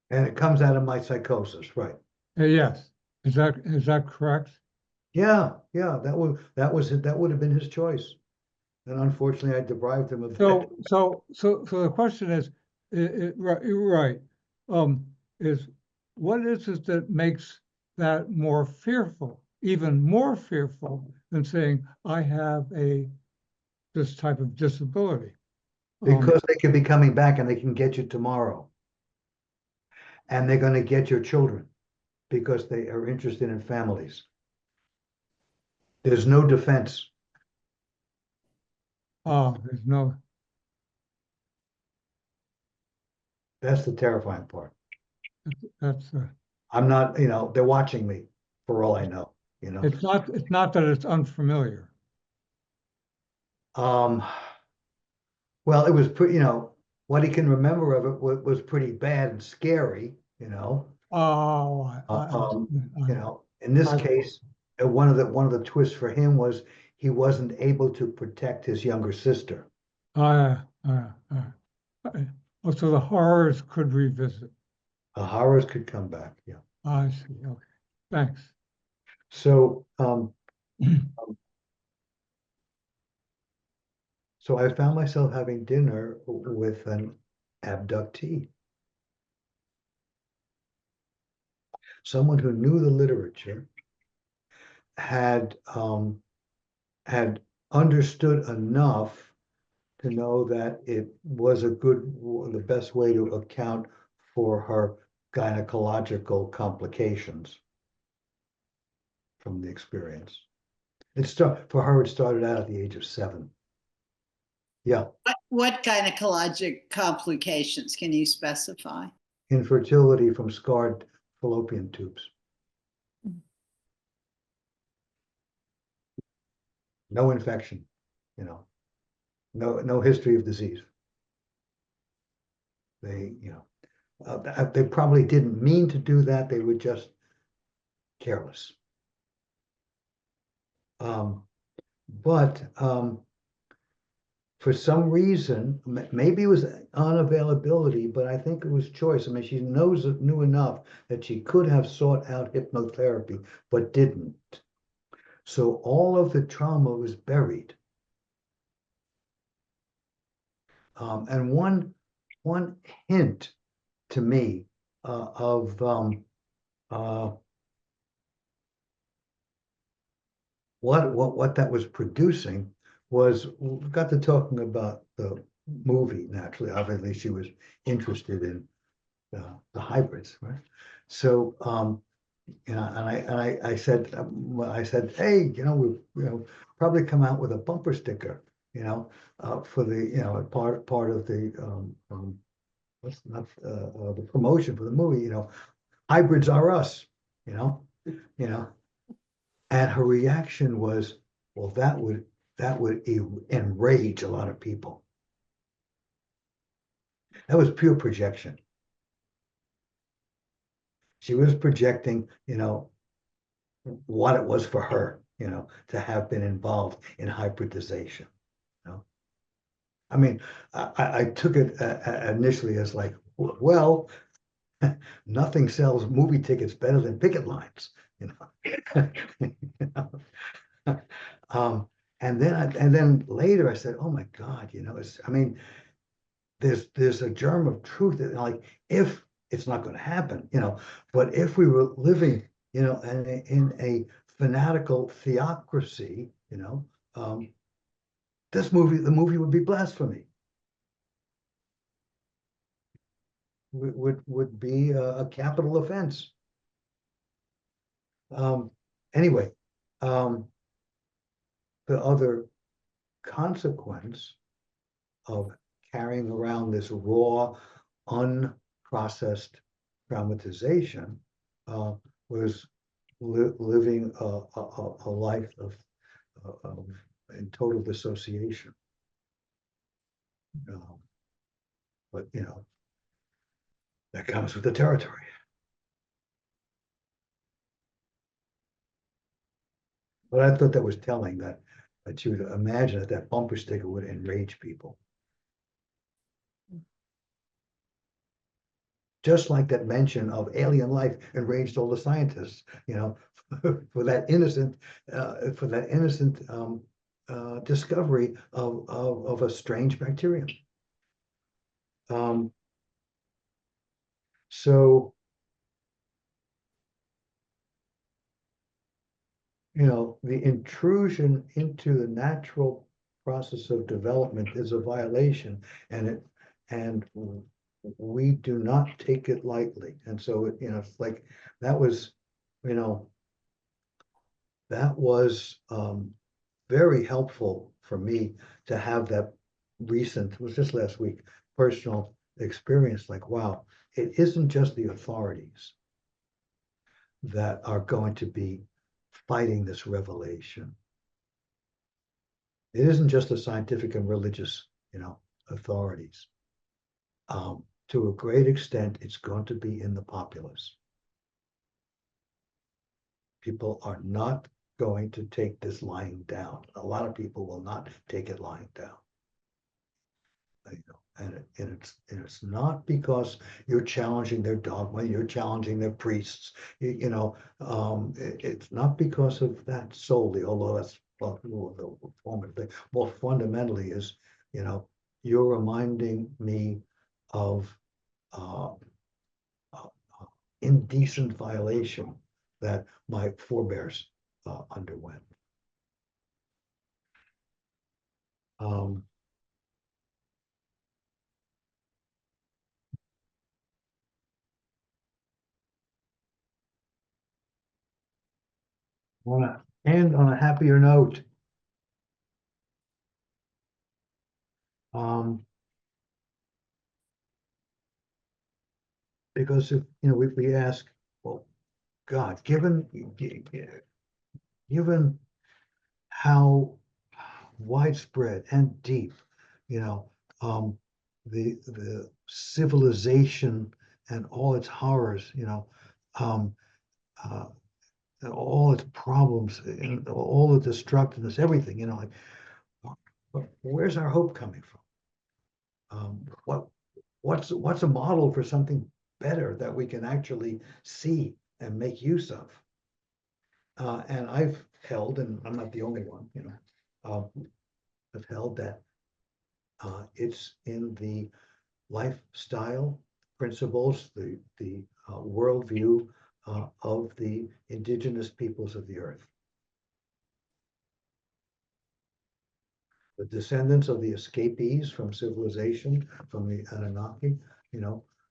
And it comes out of my psychosis, right? Yes, is that correct? Yeah, that would have been his choice. And unfortunately, I deprived him of that. So the question is, you're right. Is what is it that makes that more fearful, even more fearful than saying I have this type of disability? Because they could be coming back and they can get you tomorrow. And they're going to get your children because they are interested in families. There's no defense. There's no. That's the terrifying part. That's I'm not, they're watching me for all I know, It's not that it's unfamiliar. Well, it was pretty, what he can remember of it was pretty bad and scary, Oh, in this case, one of the twists for him was he wasn't able to protect his younger sister. So the horrors could revisit. The horrors could come back, yeah. I see. Okay, thanks. So, so I found myself having dinner with an abductee. Someone who knew the literature, had understood enough to know that it was the best way to account for her gynecological complications from the experience. For her, it started out at the age of 7. Yeah. What gynecologic complications can you specify? Infertility from scarred fallopian tubes. No infection, no history of disease. They, They probably didn't mean to do that. They were just careless. But for some reason, maybe it was unavailability, but I think it was choice. I mean, she knew enough that she could have sought out hypnotherapy, but didn't. So all of the trauma was buried. And one hint to me of what that was producing was, we got to talking about the movie. Naturally, obviously, she was interested in the hybrids, right? So you know, and I said, hey, you know, we probably come out with a bumper sticker, you know, for the, you know, part of the what's not the promotion for the movie, you know, hybrids are us, you know, you know. And her reaction was, well, that would enrage a lot of people. That was pure projection. She was projecting, you know, what it was for her, you know, to have been involved in hybridization. You know, I mean, I took it initially as like, well, nothing sells movie tickets better than picket lines, you know. You know? And then later I said, oh my God, you know, I mean, there's a germ of truth that, like, if it's not going to happen, you know, but if we were living, you know, in a fanatical theocracy, you know, the movie would be blasphemy. Would be a capital offense. Anyway, the other consequence of carrying around this raw, unprocessed traumatization was living a life of in total dissociation. But you know, that comes with the territory. But I thought that was telling, that you would imagine that bumper sticker would enrage people. Just like that mention of alien life enraged all the scientists, you know, for that innocent discovery of a strange bacterium. So, you know, the intrusion into the natural process of development is a violation, and we do not take it lightly. And so, you know, it's like that was, you know, that was very helpful for me to have that recent, it was just last week, personal experience. Like, wow, it isn't just the authorities that are going to be fighting this revelation. It isn't just the scientific and religious, you know, authorities. To a great extent, it's going to be in the populace. People are not going to take this lying down. A lot of people will not take it lying down. You know, and it's not because you're challenging their dogma, you're challenging their priests. You know, it's not because of that solely, although that's the formative thing. More fundamentally is, you know, you're reminding me of indecent violation that my forebears underwent. Want to end on a happier note. Because if, you know, we ask, well, God, given how widespread and deep, you know, the civilization and all its horrors, um, uh, and all its problems, and all the destructiveness, everything, like, where's our hope coming from? What's a model for something better that we can actually see and make use of? And I've held, and I'm not the only one, I've held that it's in the lifestyle principles, the worldview of the indigenous peoples of the earth. The descendants of the escapees from civilization, from the Anunnaki,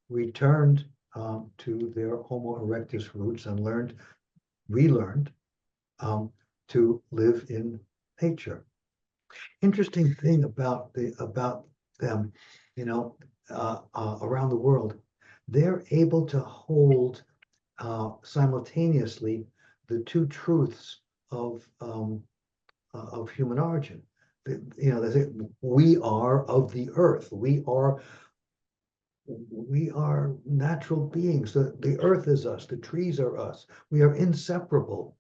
returned to their Homo erectus roots and relearned to live in nature. Interesting thing about them, around the world, they're able to hold simultaneously the two truths of human origin. They say we are of the earth. We are natural beings. The earth is us. The trees are us. We are inseparable.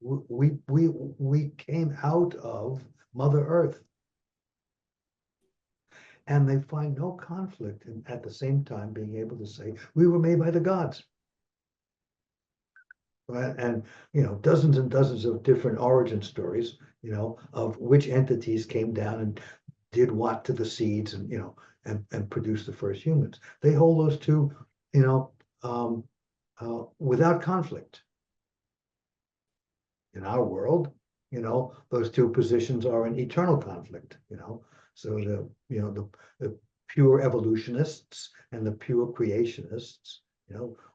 We came out of Mother Earth, and they find no conflict in at the same time being able to say we were made by the gods. And dozens and dozens of different origin stories, of which entities came down and did what to the seeds, and produced the first humans. They hold those two, without conflict. In our world, those two positions are in eternal conflict. So the pure evolutionists and the pure creationists,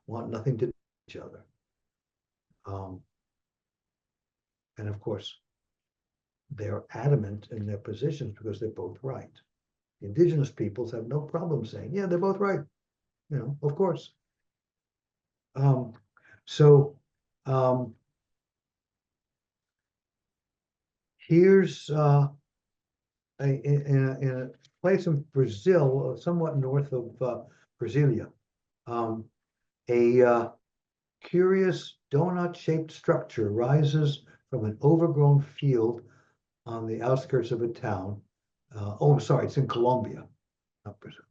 want nothing to do with each other. And of course, they're adamant in their positions because they're both right. The indigenous peoples have no problem saying, yeah, they're both right. Of course. So here's in a place in Brazil, somewhat north of Brasilia, a curious donut-shaped structure rises from an overgrown field on the outskirts of a town. Sorry, it's in Colombia, not Brazil.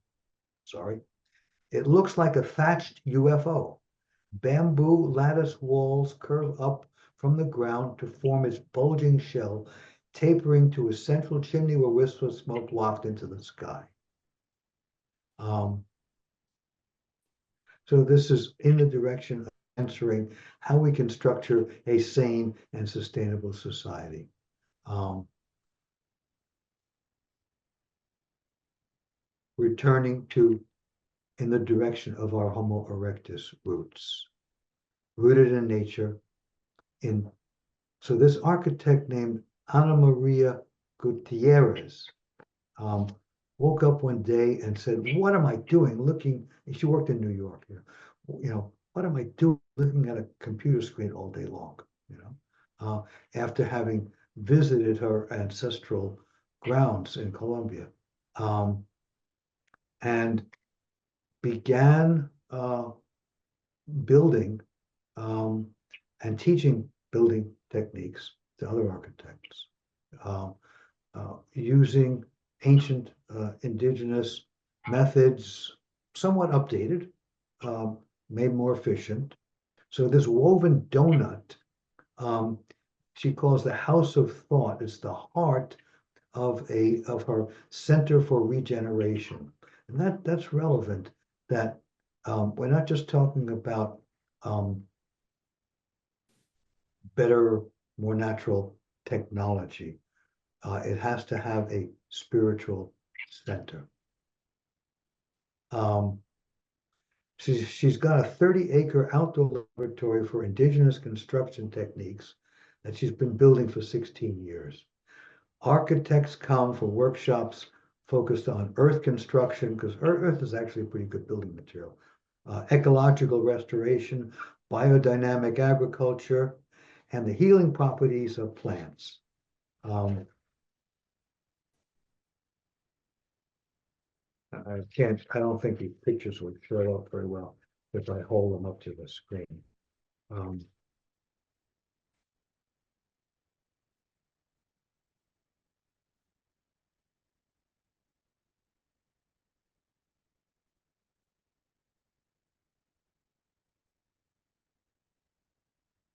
Sorry. It looks like a thatched UFO. Bamboo lattice walls curve up from the ground to form its bulging shell, tapering to a central chimney where wisps of smoke waft into the sky. So this is in the direction of answering how we can structure a sane and sustainable society. Returning to in the direction of our Homo erectus roots, rooted in nature. So this architect named Ana Maria Gutierrez woke up one day and said, "What am I doing looking?" She worked in New York. What am I doing looking at a computer screen all day long? After having visited her ancestral grounds in Colombia, and began building and teaching building techniques to other architects, using ancient indigenous methods, somewhat updated, made more efficient. So this woven donut, she calls the house of thought. It's the heart of her center for regeneration, and that's relevant. That we're not just talking about better, more natural technology. It has to have a spiritual center. She's got a 30-acre outdoor laboratory for indigenous construction techniques that she's been building for 16 years. Architects come for workshops focused on earth construction, because earth is actually a pretty good building material, ecological restoration, biodynamic agriculture, and the healing properties of plants. I can't, I don't think these pictures would show up very well if I hold them up to the screen. Um,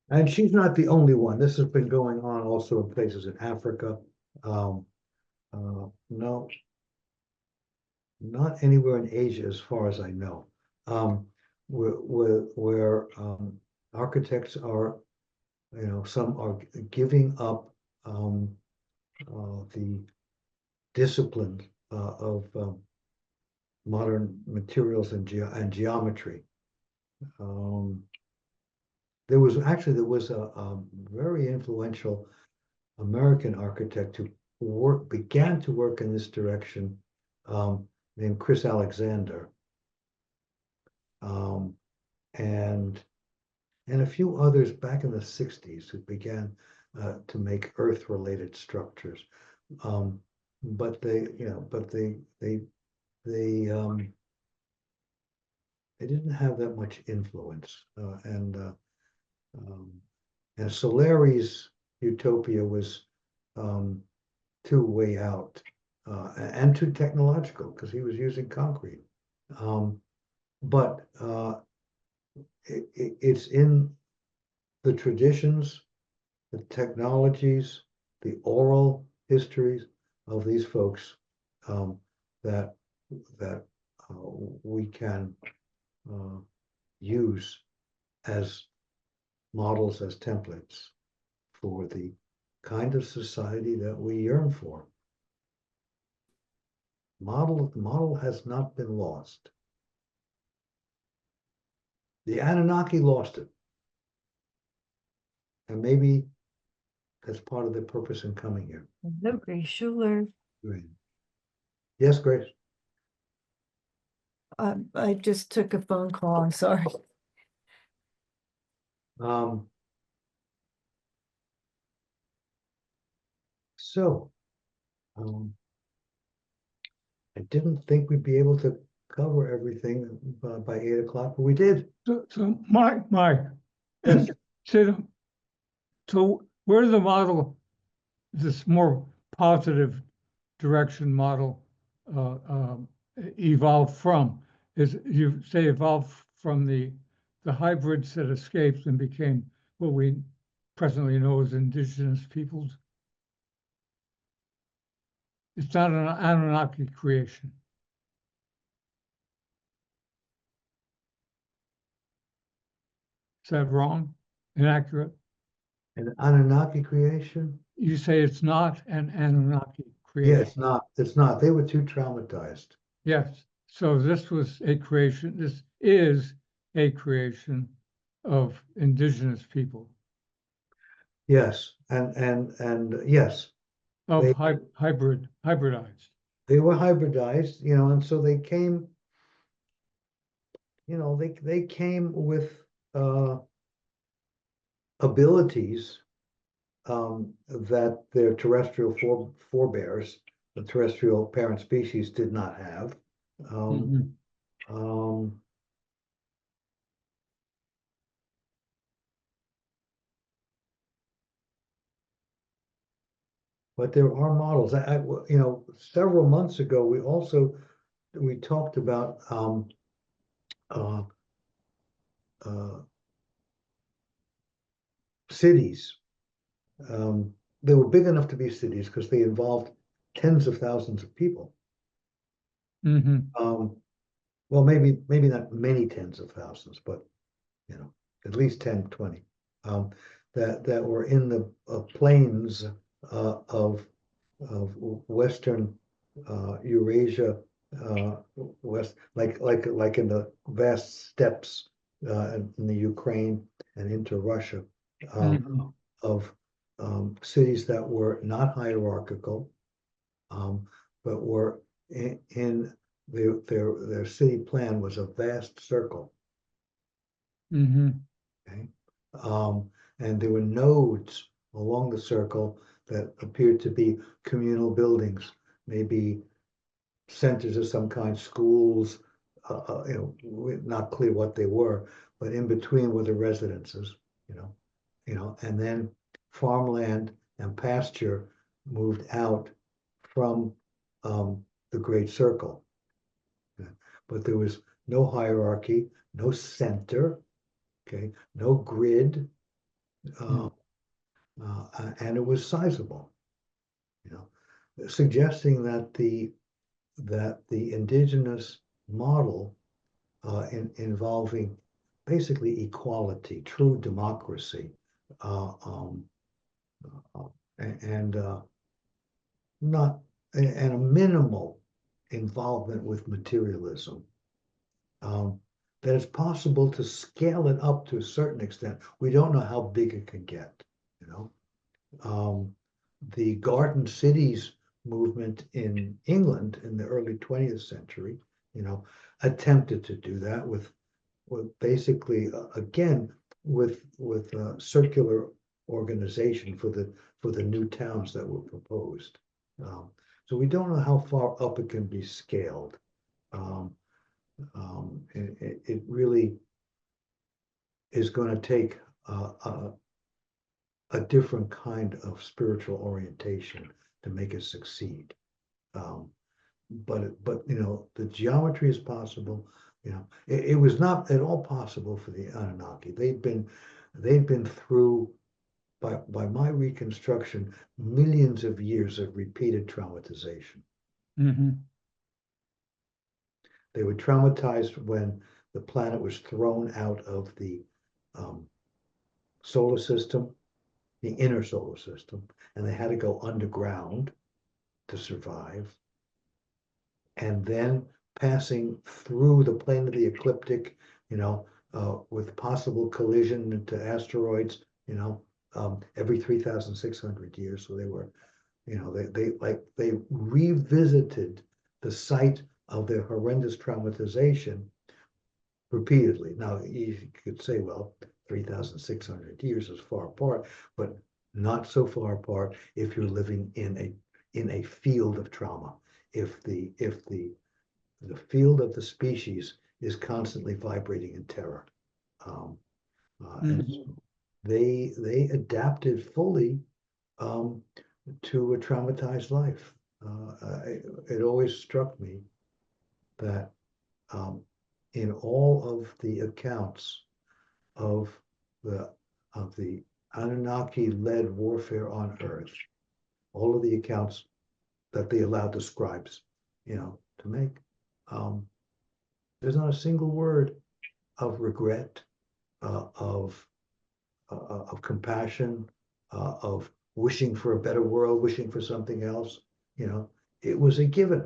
And she's not the only one. This has been going on also in places in Africa. Um, no, not anywhere in Asia as far as I know. Where architects are, some are giving up the discipline of modern materials and geometry. There was a very influential American architect who began to work in this direction, named Chris Alexander, and a few others back in the '60s who began to make Earth-related structures. But they didn't have that much influence, and Solari's utopia was too way out and too technological because he was using concrete. But it's in the traditions, the technologies, the oral histories of these folks that we can use as models, as templates for the kind of society that we yearn for. Model has not been lost. The Anunnaki lost it. And maybe that's part of the purpose in coming here. Hello, Grace Schuler. Great. Yes, Grace. I just took a phone call. I'm sorry. So, I didn't think we'd be able to cover everything by 8 o'clock, but we did. So Mike, Yes. so where the model, this more positive direction model evolved from, is you say evolved from the hybrids that escaped and became what we presently know as indigenous peoples. It's not an Anunnaki creation. Is that wrong? Inaccurate? An Anunnaki creation? You say it's not an Anunnaki Yeah, creation. it's not. It's not. They were too traumatized. Yes. So this was a creation. This is a creation of indigenous people, Yes, and yes, of They- hybridized. they were hybridized, and so they came, they came with abilities that their terrestrial forebears, the terrestrial parent species, did not have. Mhm. Um, but there are models. Several months ago, we talked about uh, uh, cities. They were big enough to be cities because they involved tens of thousands of people. Mhm. Well, maybe not many tens of thousands, but at least 10, 20 that were in the plains of Western Eurasia, west like in the vast steppes in the Ukraine and into Russia, Mhm. of cities that were not hierarchical, but were in their city plan was a vast circle. Mhm. Okay. And there were nodes along the circle that appeared to be communal buildings, maybe centers of some kind, schools, not clear what they were, but in between were the residences, and then farmland and pasture moved out from the Great Circle. Yeah. But there was no hierarchy, no center, okay, no grid, and it was sizable, suggesting that the indigenous model involving basically equality, true democracy, and not and a minimal involvement with materialism. That it's possible to scale it up to a certain extent. We don't know how big it can get, the garden cities movement in England in the early 20th century, attempted to do that with basically again with circular organization for the new towns that were proposed. So we don't know how far up it can be scaled. It really is going to take a different kind of spiritual orientation to make it succeed. But the geometry is possible. It was not at all possible for the Anunnaki. They'd been through, by my reconstruction, millions of years of repeated traumatization. They were traumatized when the planet was thrown out of the solar system, the inner solar system, and they had to go underground to survive. And then passing through the plane of the ecliptic, with possible collision into asteroids, every 3,600 years. So they were, they revisited the site of their horrendous traumatization repeatedly. Now you could say, well, 3,600 years is far apart, but not so far apart if you're living in a field of trauma. If the field of the species is constantly vibrating in terror, and so they adapted fully to a traumatized life. It always struck me that in all of the accounts of the Anunnaki-led warfare on Earth, all of the accounts that they allowed the scribes, to make, there's not a single word of regret, of compassion, of wishing for a better world, wishing for something else. It was a given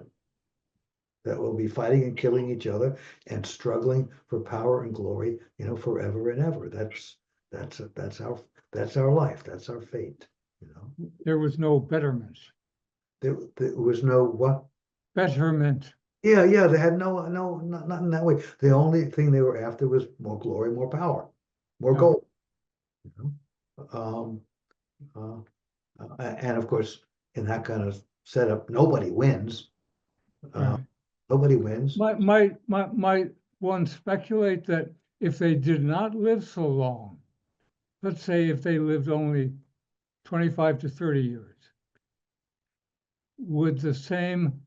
that we'll be fighting and killing each other and struggling for power and glory, forever and ever. That's our life. That's our fate. There was no betterment. There was no what? Betterment. Yeah, they had not in that way. The only thing they were after was more glory, more power, more Yeah. gold. And of course, in that kind of setup, nobody wins. Right. Nobody wins. Might one speculate that if they did not live so long, let's say if they lived only 25 to 30 years, would the same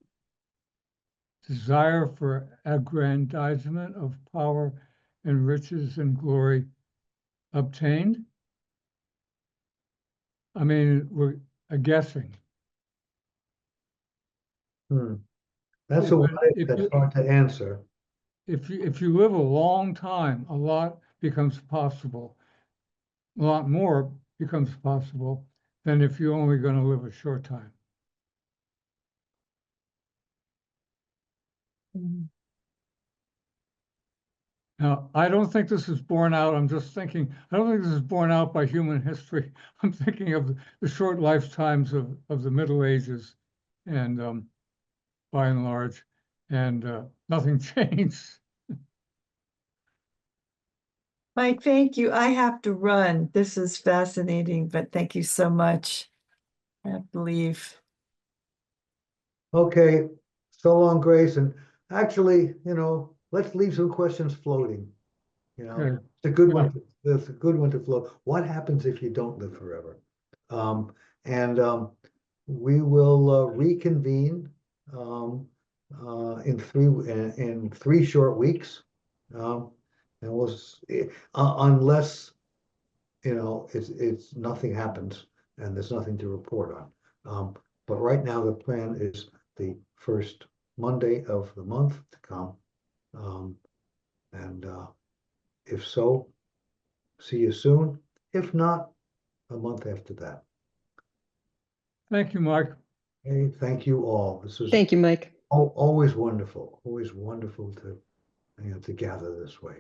desire for aggrandizement of power and riches and glory obtained? I mean, we're guessing. That's a what If that's you- hard to answer. If you live a long time, a lot becomes possible. A lot more becomes possible than if you're only going to live a short time. Now, I don't think this is borne out. I'm just thinking, I don't think this is borne out by human history. I'm thinking of the short lifetimes of the Middle Ages and by and large, and nothing changed. Mike, thank you. I have to run. This is fascinating, but thank you so much. I have to leave. Okay, So long, Grace, and actually, let's leave some questions floating. Okay. It's a good one. It's a good one to float. What happens if you don't live forever? And we will reconvene in 3 short weeks. And unless it's nothing happens and there's nothing to report on. But right now the plan is the first Monday of the month to come. And if so, see you soon. If not, a month after that. Thank you, Mike. Hey, thank you all. This was Thank you, Mike. always wonderful to to gather this way.